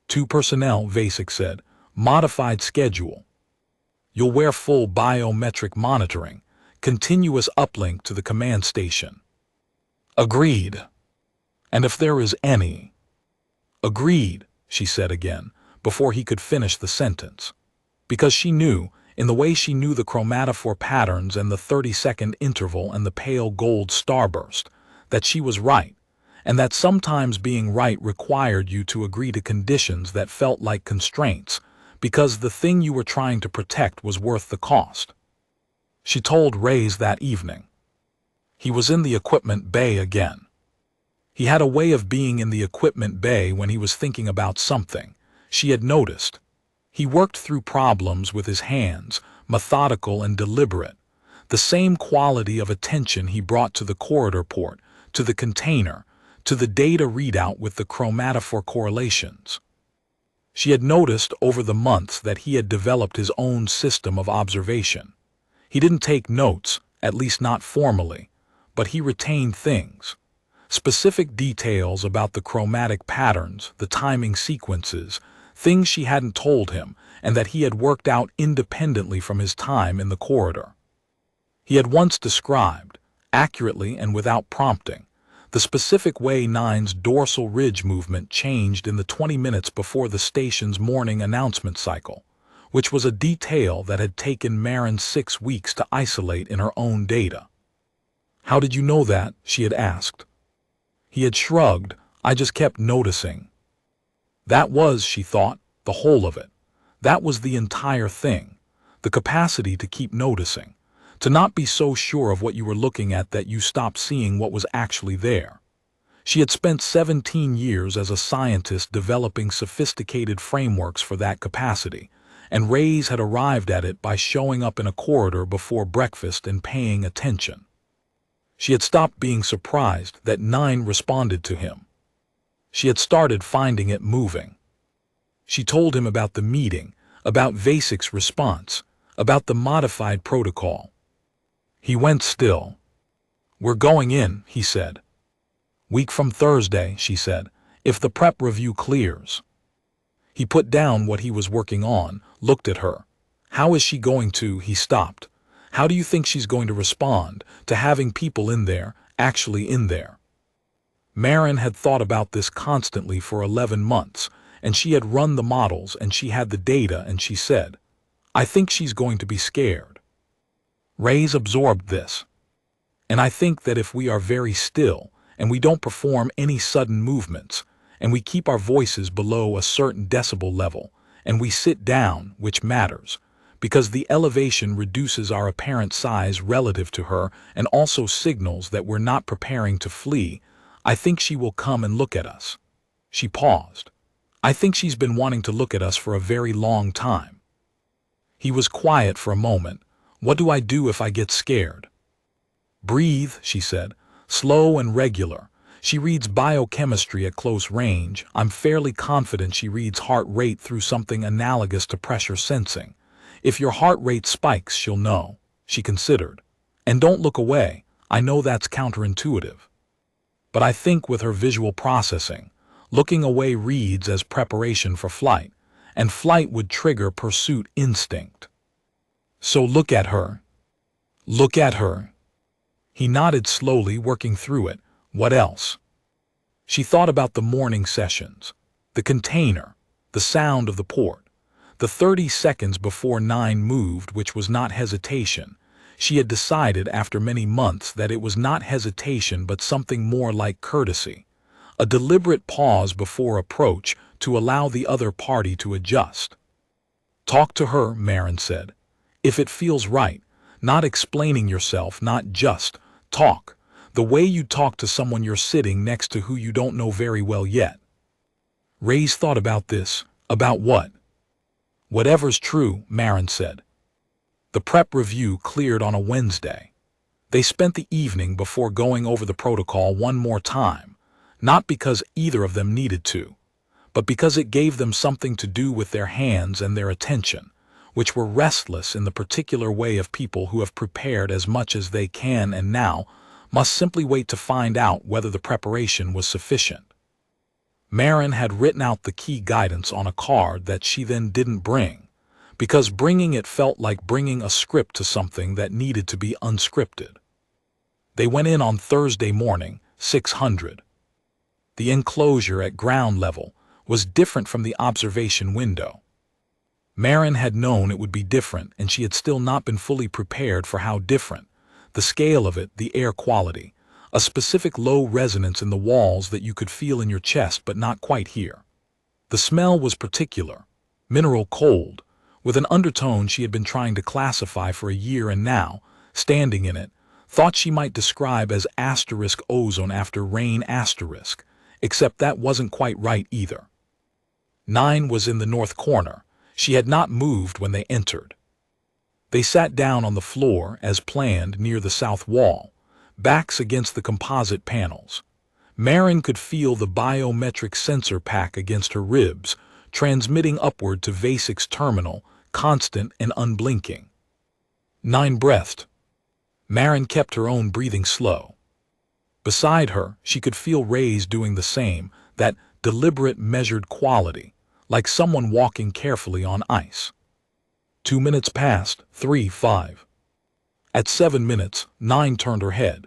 "Two personnel," Vasek said. "Modified schedule. You'll wear full biometric monitoring, continuous uplink to the command station." "Agreed. And if there is any—" "Agreed," she said again, before he could finish the sentence. Because she knew, in the way she knew the chromatophore patterns and the 30-second interval and the pale gold starburst, that she was right, and that sometimes being right required you to agree to conditions that felt like constraints, because the thing you were trying to protect was worth the cost. She told Reyes that evening. He was in the equipment bay again. He had a way of being in the equipment bay when he was thinking about something, she had noticed. He worked through problems with his hands, methodical and deliberate, the same quality of attention he brought to the corridor port, to the container, to the data readout with the chromatophore correlations. She had noticed over the months that he had developed his own system of observation. He didn't take notes, at least not formally, but he retained things. Specific details about the chromatic patterns, the timing sequences, things she hadn't told him and that he had worked out independently from his time in the corridor. He had once described, accurately and without prompting, the specific way Nine's dorsal ridge movement changed in the 20 minutes before the station's morning announcement cycle, which was a detail that had taken Marin 6 weeks to isolate in her own data. "How did you know that?" she had asked. He had shrugged. "I just kept noticing." That was, she thought, the whole of it. That was the entire thing. The capacity to keep noticing. To not be so sure of what you were looking at that you stopped seeing what was actually there. She had spent 17 years as a scientist developing sophisticated frameworks for that capacity, and Reyes had arrived at it by showing up in a corridor before breakfast and paying attention. She had stopped being surprised that Nine responded to him. She had started finding it moving. She told him about the meeting, about Vasek's response, about the modified protocol. He went still. "We're going in," he said. "Week from Thursday," she said, "if the prep review clears." He put down what he was working on, looked at her. "How is she going to?" He stopped. "How do you think she's going to respond to having people in there, actually in there?" Marin had thought about this constantly for 11 months, and she had run the models and she had the data, and she said, "I think she's going to be scared." Reyes absorbed this. "And I think that if we are very still, and we don't perform any sudden movements, and we keep our voices below a certain decibel level, and we sit down, which matters, because the elevation reduces our apparent size relative to her and also signals that we're not preparing to flee, I think she will come and look at us." She paused. "I think she's been wanting to look at us for a very long time." He was quiet for a moment. "What do I do if I get scared?" "Breathe," she said, "slow and regular. She reads biochemistry at close range. I'm fairly confident she reads heart rate through something analogous to pressure sensing. If your heart rate spikes, she'll know." She considered. "And don't look away. I know that's counterintuitive. But I think with her visual processing, looking away reads as preparation for flight, and flight would trigger pursuit instinct. So look at her. Look at her. He nodded slowly, working through it. What else? She thought about the morning sessions, the container, the sound of the port, the 30 seconds before 9 moved, which was not hesitation. She had decided after many months that it was not hesitation but something more like courtesy, a deliberate pause before approach to allow the other party to adjust. Talk to her, Marin said. If it feels right, not explaining yourself, not just talk, the way you talk to someone you're sitting next to who you don't know very well yet. Ray's thought about this. About what? Whatever's true, Marin said. The prep review cleared on a Wednesday. They spent the evening before going over the protocol one more time, not because either of them needed to, but because it gave them something to do with their hands and their attention, which were restless in the particular way of people who have prepared as much as they can and now must simply wait to find out whether the preparation was sufficient. Marin had written out the key guidance on a card that she then didn't bring, because bringing it felt like bringing a script to something that needed to be unscripted. They went in on Thursday morning, 600. The enclosure at ground level was different from the observation window. Marin had known it would be different, and she had still not been fully prepared for how different. The scale of it, the air quality, a specific low resonance in the walls that you could feel in your chest but not quite hear. The smell was particular, mineral cold, with an undertone she had been trying to classify for a year and now, standing in it, thought she might describe as asterisk ozone after rain asterisk, except that wasn't quite right either. 9 was in the north corner. She had not moved when they entered. They sat down on the floor, as planned, near the south wall, backs against the composite panels. Marin could feel the biometric sensor pack against her ribs, transmitting upward to Vasic's terminal, constant and unblinking. 9 breathed. Marin kept her own breathing slow. Beside her, she could feel Ray's doing the same, that deliberate, measured quality, like someone walking carefully on ice. 2 minutes passed, 3, 5. At 7 minutes, 9 turned her head.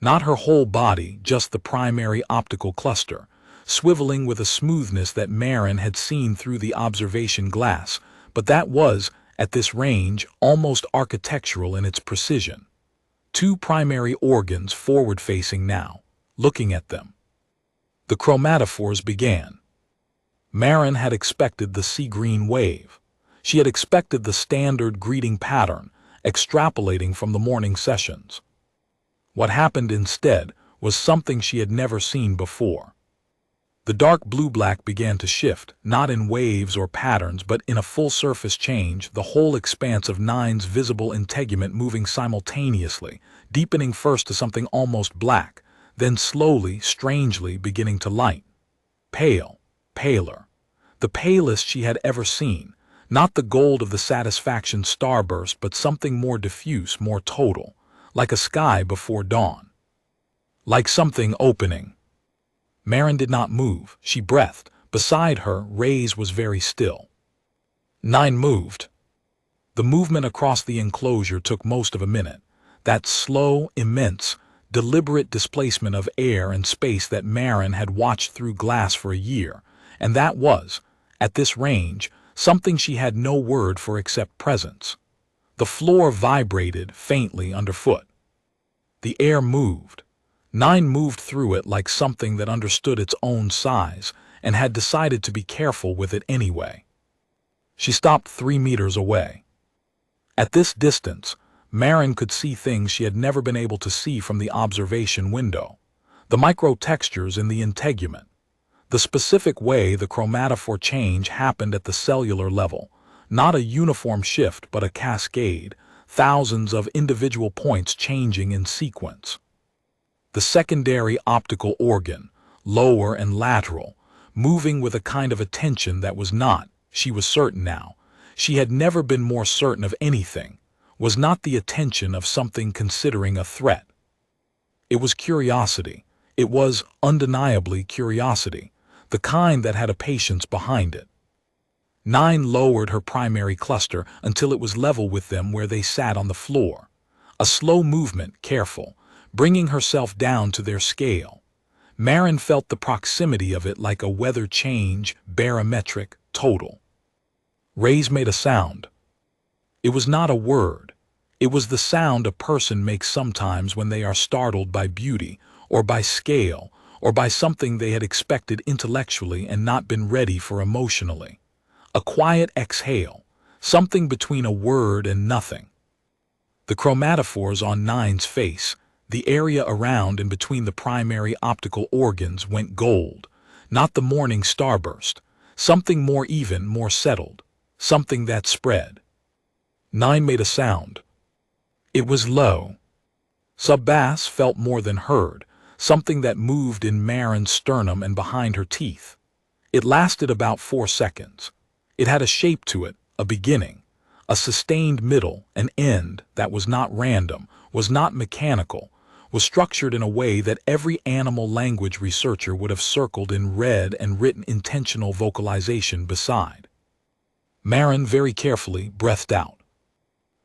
Not her whole body, just the primary optical cluster, swiveling with a smoothness that Marin had seen through the observation glass, but that was, at this range, almost architectural in its precision. 2 primary organs forward-facing now, looking at them. The chromatophores began. Marin had expected the sea-green wave. She had expected the standard greeting pattern, extrapolating from the morning sessions. What happened instead was something she had never seen before. The dark blue-black began to shift, not in waves or patterns, but in a full-surface change, the whole expanse of 9's visible integument moving simultaneously, deepening first to something almost black, then slowly, strangely beginning to light. Pale, paler. The palest she had ever seen, not the gold of the satisfaction starburst, but something more diffuse, more total, like a sky before dawn. Like something opening. Marin did not move. She breathed. Beside her, Ray's was very still. 9 moved. The movement across the enclosure took most of a minute. That slow, immense, deliberate displacement of air and space that Marin had watched through glass for a year, and that was, at this range, something she had no word for except presence. The floor vibrated faintly underfoot. The air moved. 9 moved through it like something that understood its own size and had decided to be careful with it anyway. She stopped 3 meters away. At this distance, Marin could see things she had never been able to see from the observation window. The micro-textures in the integument. The specific way the chromatophore change happened at the cellular level. Not a uniform shift, but a cascade. Thousands of individual points changing in sequence. The secondary optical organ, lower and lateral, moving with a kind of attention that was not, she was certain now, she had never been more certain of anything, was not the attention of something considering a threat. It was curiosity. It was undeniably curiosity, the kind that had a patience behind it. 9 lowered her primary cluster until it was level with them where they sat on the floor. A slow movement, careful, bringing herself down to their scale. Marin felt the proximity of it like a weather change, barometric, total. Rays made a sound. It was not a word. It was the sound a person makes sometimes when they are startled by beauty, or by scale, or by something they had expected intellectually and not been ready for emotionally. A quiet exhale, something between a word and nothing. The chromatophores on Nine's face, the area around and between the primary optical organs, went gold, not the morning starburst, something more even, more settled, something that spread. 9 made a sound. It was low. Sub-bass felt more than heard, something that moved in Marin's sternum and behind her teeth. It lasted about 4 seconds. It had a shape to it, a beginning, a sustained middle, an end that was not random, was not mechanical, was structured in a way that every animal language researcher would have circled in red and written intentional vocalization beside. Marin very carefully breathed out.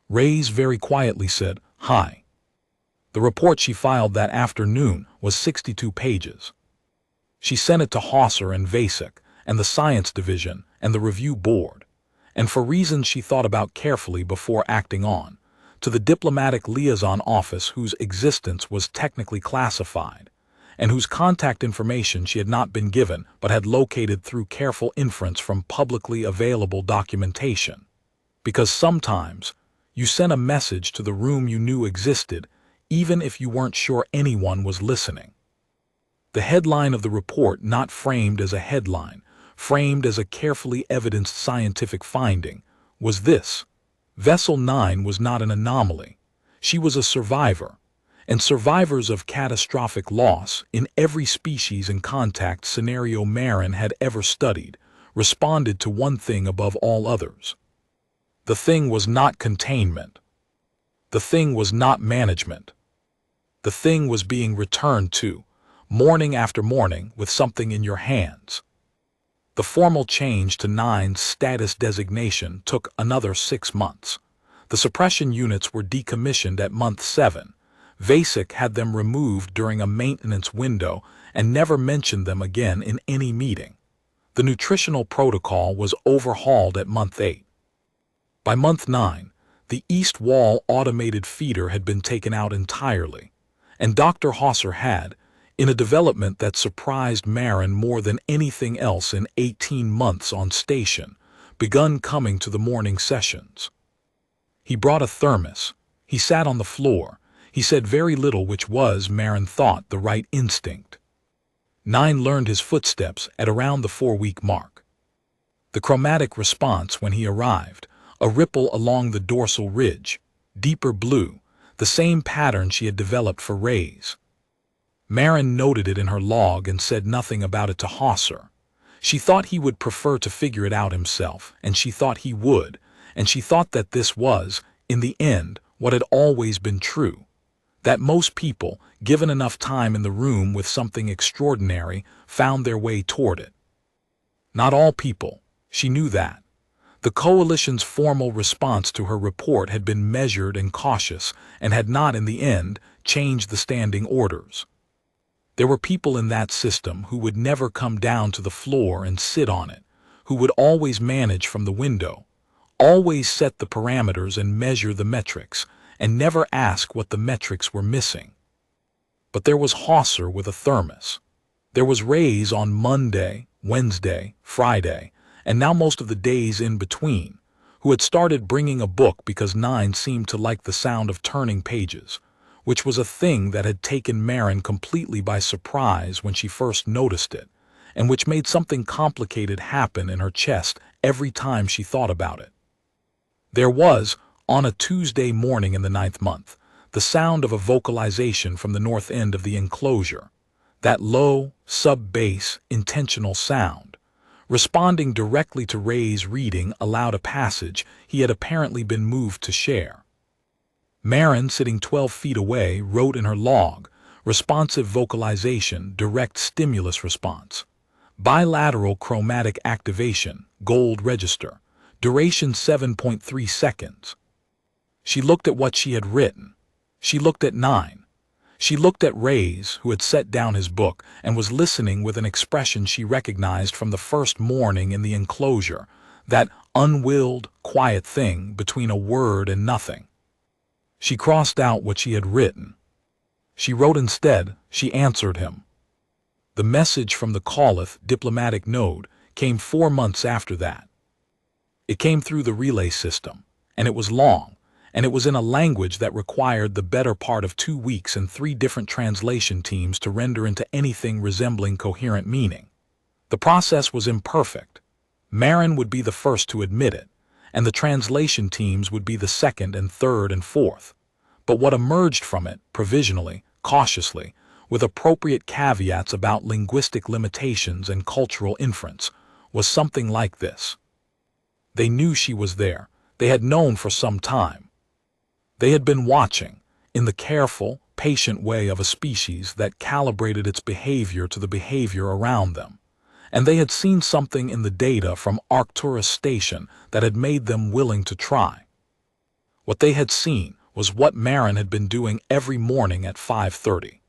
Rays very quietly said, "Hi." The report she filed that afternoon was 62 pages. She sent it to Hauser and Vasek and the Science Division and the Review Board, and for reasons she thought about carefully before acting on, to the Diplomatic Liaison Office whose existence was technically classified, and whose contact information she had not been given but had located through careful inference from publicly available documentation. Because sometimes you sent a message to the room you knew existed, even if you weren't sure anyone was listening. The headline of the report, not framed as a headline, framed as a carefully evidenced scientific finding, was this: Vessel 9 was not an anomaly. She was a survivor, and survivors of catastrophic loss in every species and contact scenario Marin had ever studied responded to one thing above all others. The thing was not containment. The thing was not management. The thing was being returned to, morning after morning, with something in your hands. The formal change to 9's status designation took another 6 months. The suppression units were decommissioned at month 7. Vasek had them removed during a maintenance window and never mentioned them again in any meeting. The nutritional protocol was overhauled at month 8. By month 9, the east wall automated feeder had been taken out entirely, and Dr. Hauser had, in a development that surprised Marin more than anything else in 18 months on station, begun coming to the morning sessions. He brought a thermos. He sat on the floor. He said very little, which was, Marin thought, the right instinct. 9 learned his footsteps at around the 4-week mark. The chromatic response when he arrived, a ripple along the dorsal ridge, deeper blue, the same pattern she had developed for rays. Marin noted it in her log and said nothing about it to Hauser. She thought he would prefer to figure it out himself, and she thought he would, and she thought that this was, in the end, what had always been true. That most people, given enough time in the room with something extraordinary, found their way toward it. Not all people, she knew that. The coalition's formal response to her report had been measured and cautious and had not, in the end, changed the standing orders. There were people in that system who would never come down to the floor and sit on it, who would always manage from the window, always set the parameters and measure the metrics, and never ask what the metrics were missing. But there was Hauser with a thermos. There was Rays on Monday, Wednesday, Friday, and now most of the days in between, who had started bringing a book because 9 seemed to like the sound of turning pages, which was a thing that had taken Marin completely by surprise when she first noticed it, and which made something complicated happen in her chest every time she thought about it. There was, on a Tuesday morning in the 9th month, the sound of a vocalization from the north end of the enclosure, that low, sub-bass, intentional sound, responding directly to Ray's reading aloud a passage he had apparently been moved to share. Marin, sitting 12 feet away, wrote in her log, responsive vocalization, direct stimulus response, bilateral chromatic activation, gold register, duration 7.3 seconds. She looked at what she had written. She looked at 9. She looked at Reyes, who had set down his book and was listening with an expression she recognized from the first morning in the enclosure, that unwilled, quiet thing between a word and nothing. She crossed out what she had written. She wrote instead, she answered him. The message from the Callith diplomatic node came 4 months after that. It came through the relay system, and it was long, and it was in a language that required the better part of 2 weeks and 3 different translation teams to render into anything resembling coherent meaning. The process was imperfect. Marin would be the first to admit it, and the translation teams would be the second and third and fourth. But what emerged from it, provisionally, cautiously, with appropriate caveats about linguistic limitations and cultural inference, was something like this. They knew she was there. They had known for some time. They had been watching, in the careful, patient way of a species that calibrated its behavior to the behavior around them. And they had seen something in the data from Arcturus Station that had made them willing to try. What they had seen was what Marin had been doing every morning at 5:30.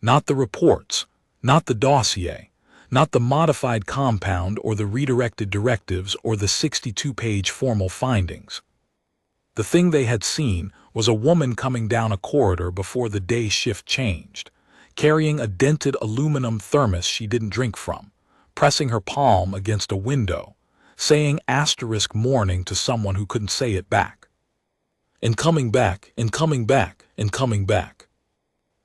Not the reports, not the dossier, not the modified compound or the redirected directives or the 62-page formal findings. The thing they had seen was a woman coming down a corridor before the day shift changed, carrying a dented aluminum thermos she didn't drink from, pressing her palm against a window, saying *morning to someone who couldn't say it back. And coming back, and coming back, and coming back.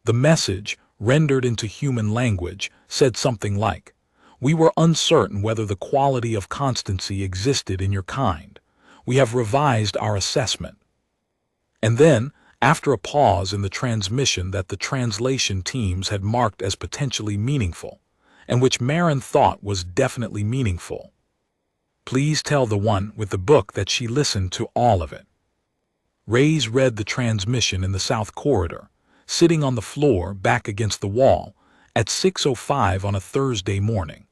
The message, rendered into human language, said something like, "We were uncertain whether the quality of constancy existed in your kind. We have revised our assessment." And then, after a pause in the transmission that the translation teams had marked as potentially meaningful, and which Marin thought was definitely meaningful, "Please tell the one with the book that she listened to all of it." Reyes read the transmission in the south corridor, sitting on the floor back against the wall, at 6:05 on a Thursday morning.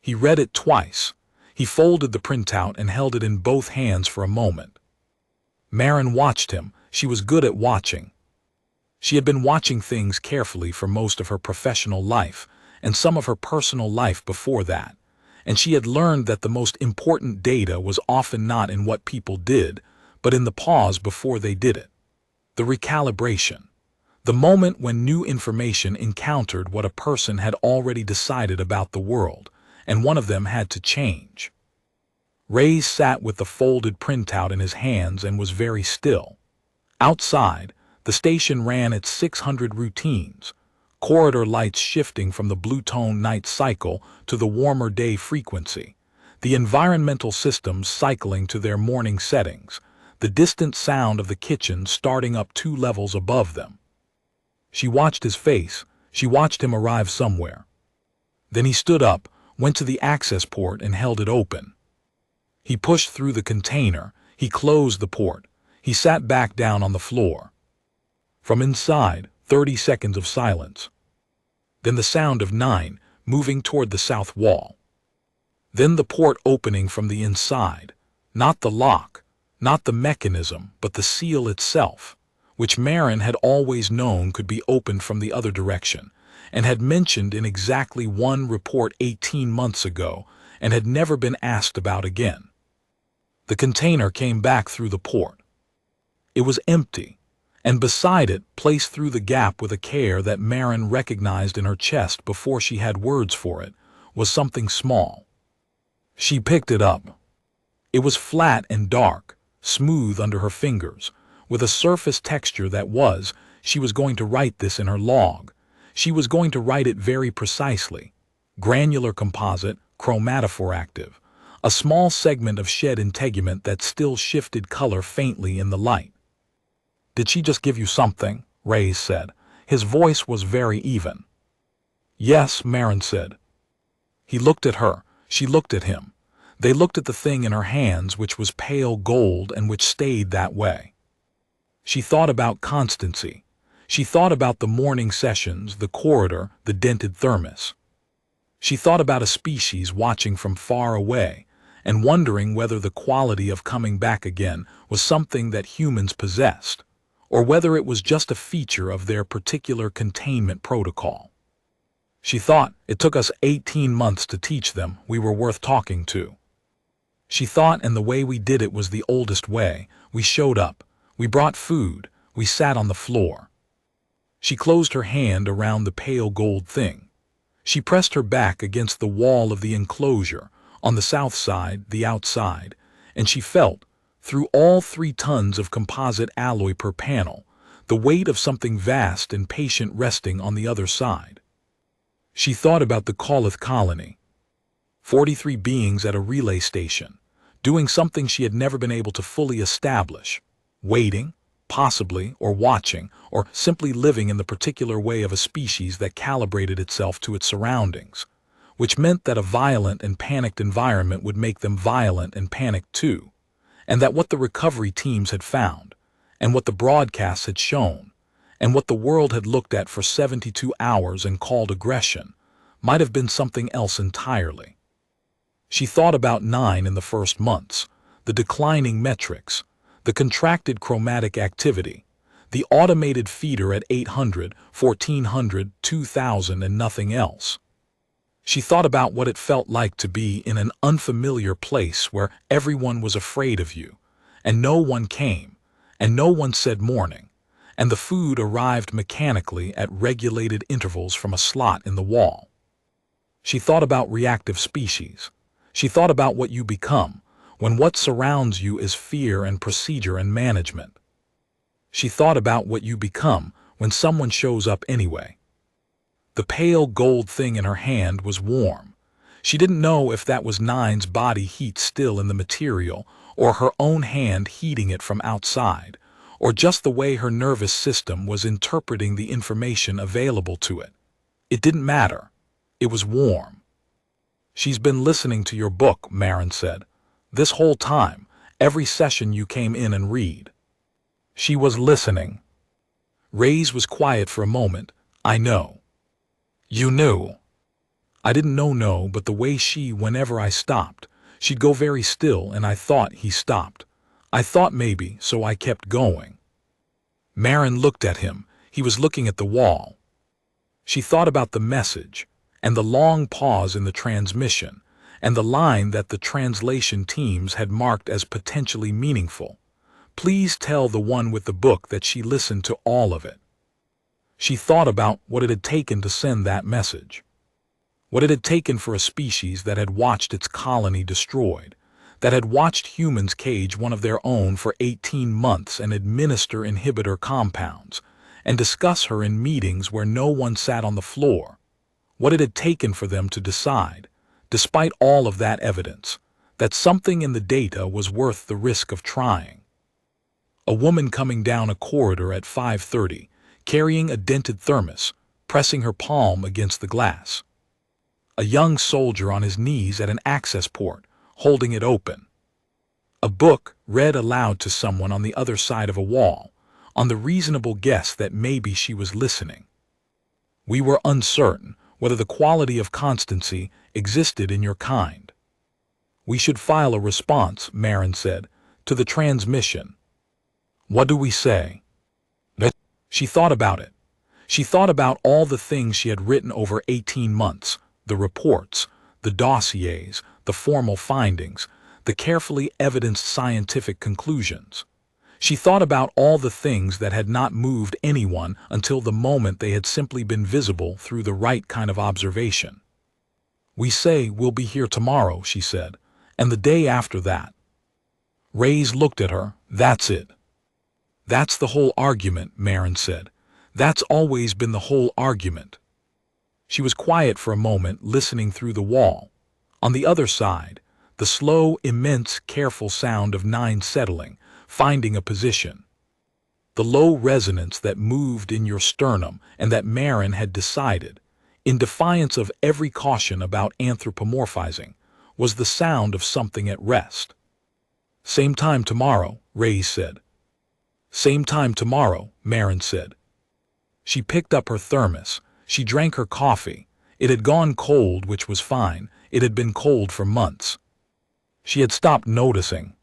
He read it twice. He folded the printout and held it in both hands for a moment. Marin watched him. She was good at watching. She had been watching things carefully for most of her professional life and some of her personal life before that, and she had learned that the most important data was often not in what people did, but in the pause before they did it. The recalibration. The moment when new information encountered what a person had already decided about the world, and one of them had to change. Reyes sat with the folded printout in his hands and was very still. Outside, the station ran its 600 routines, corridor lights shifting from the blue-tone night cycle to the warmer day frequency, the environmental systems cycling to their morning settings, the distant sound of the kitchen starting up 2 levels above them. She watched his face. She watched him arrive somewhere. Then he stood up, went to the access port and held it open. He pushed through the container. He closed the port. He sat back down on the floor. From inside, 30 seconds of silence. Then the sound of 9 moving toward the south wall. Then the port opening from the inside. Not the lock, not the mechanism, but the seal itself, which Marin had always known could be opened from the other direction, and had mentioned in exactly one report 18 months ago, and had never been asked about again. The container came back through the port. It was empty, and beside it, placed through the gap with a care that Marin recognized in her chest before she had words for it, was something small. She picked it up. It was flat and dark, smooth under her fingers, with a surface texture that was, she was going to write this in her log. She was going to write it very precisely. Granular composite, chromatophore active. A small segment of shed integument that still shifted color faintly in the light. "Did she just give you something?" Reyes said. His voice was very even. "Yes," Marin said. He looked at her. She looked at him. They looked at the thing in her hands, which was pale gold and which stayed that way. She thought about constancy. She thought about the morning sessions, the corridor, the dented thermos. She thought about a species watching from far away and wondering whether the quality of coming back again was something that humans possessed, or whether it was just a feature of their particular containment protocol. She thought it took us 18 months to teach them we were worth talking to. She thought, and the way we did it was the oldest way. We showed up, we brought food, we sat on the floor. She closed her hand around the pale gold thing. She pressed her back against the wall of the enclosure, on the south side, the outside, and she felt, through all 3 tons of composite alloy per panel, the weight of something vast and patient resting on the other side. She thought about the Kolith colony. 43 beings at a relay station, doing something she had never been able to fully establish, waiting, possibly, or watching, or simply living in the particular way of a species that calibrated itself to its surroundings, which meant that a violent and panicked environment would make them violent and panicked too, and that what the recovery teams had found, and what the broadcasts had shown, and what the world had looked at for 72 hours and called aggression, might have been something else entirely. She thought about 9 in the first months, the declining metrics, the contracted chromatic activity, the automated feeder at 800, 1400, 2000 and nothing else. She thought about what it felt like to be in an unfamiliar place where everyone was afraid of you, and no one came, and no one said morning, and the food arrived mechanically at regulated intervals from a slot in the wall. She thought about reactive species. She thought about what you become when what surrounds you is fear and procedure and management. She thought about what you become when someone shows up anyway. The pale gold thing in her hand was warm. She didn't know if that was Nine's body heat still in the material, or her own hand heating it from outside, or just the way her nervous system was interpreting the information available to it. It didn't matter. It was warm. "She's been listening to your book," Marin said. "This whole time, every session you came in and read." She was listening. Ray's was quiet for a moment. "I know." "You knew?" "I didn't know no, but the way whenever I stopped, she'd go very still and I thought he stopped. I thought maybe, so I kept going." Marin looked at him. He was looking at the wall. She thought about the message, and the long pause in the transmission, and the line that the translation teams had marked as potentially meaningful. "Please tell the one with the book that she listened to all of it." She thought about what it had taken to send that message. What it had taken for a species that had watched its colony destroyed, that had watched humans cage one of their own for 18 months and administer inhibitor compounds, and discuss her in meetings where no one sat on the floor. What it had taken for them to decide, despite all of that evidence, that something in the data was worth the risk of trying. A woman coming down a corridor at 5:30, carrying a dented thermos, pressing her palm against the glass. A young soldier on his knees at an access port, holding it open. A book read aloud to someone on the other side of a wall, on the reasonable guess that maybe she was listening. "We were uncertain whether the quality of constancy existed in your kind. We should file a response," Marin said, "to the transmission." "What do we say?" She thought about it. She thought about all the things she had written over 18 months, the reports, the dossiers, the formal findings, the carefully evidenced scientific conclusions. She thought about all the things that had not moved anyone until the moment they had simply been visible through the right kind of observation. "We say we'll be here tomorrow," she said, "and the day after that." Ray's looked at her. "That's it." "That's the whole argument," Marin said. "That's always been the whole argument." She was quiet for a moment, listening through the wall. On the other side, the slow, immense, careful sound of Nine settling, finding a position. The low resonance that moved in your sternum and that Marin had decided, in defiance of every caution about anthropomorphizing, was the sound of something at rest. "Same time tomorrow," Ray said. "Same time tomorrow," Marin said. She picked up her thermos. She drank her coffee. It had gone cold, which was fine. It had been cold for months. She had stopped noticing.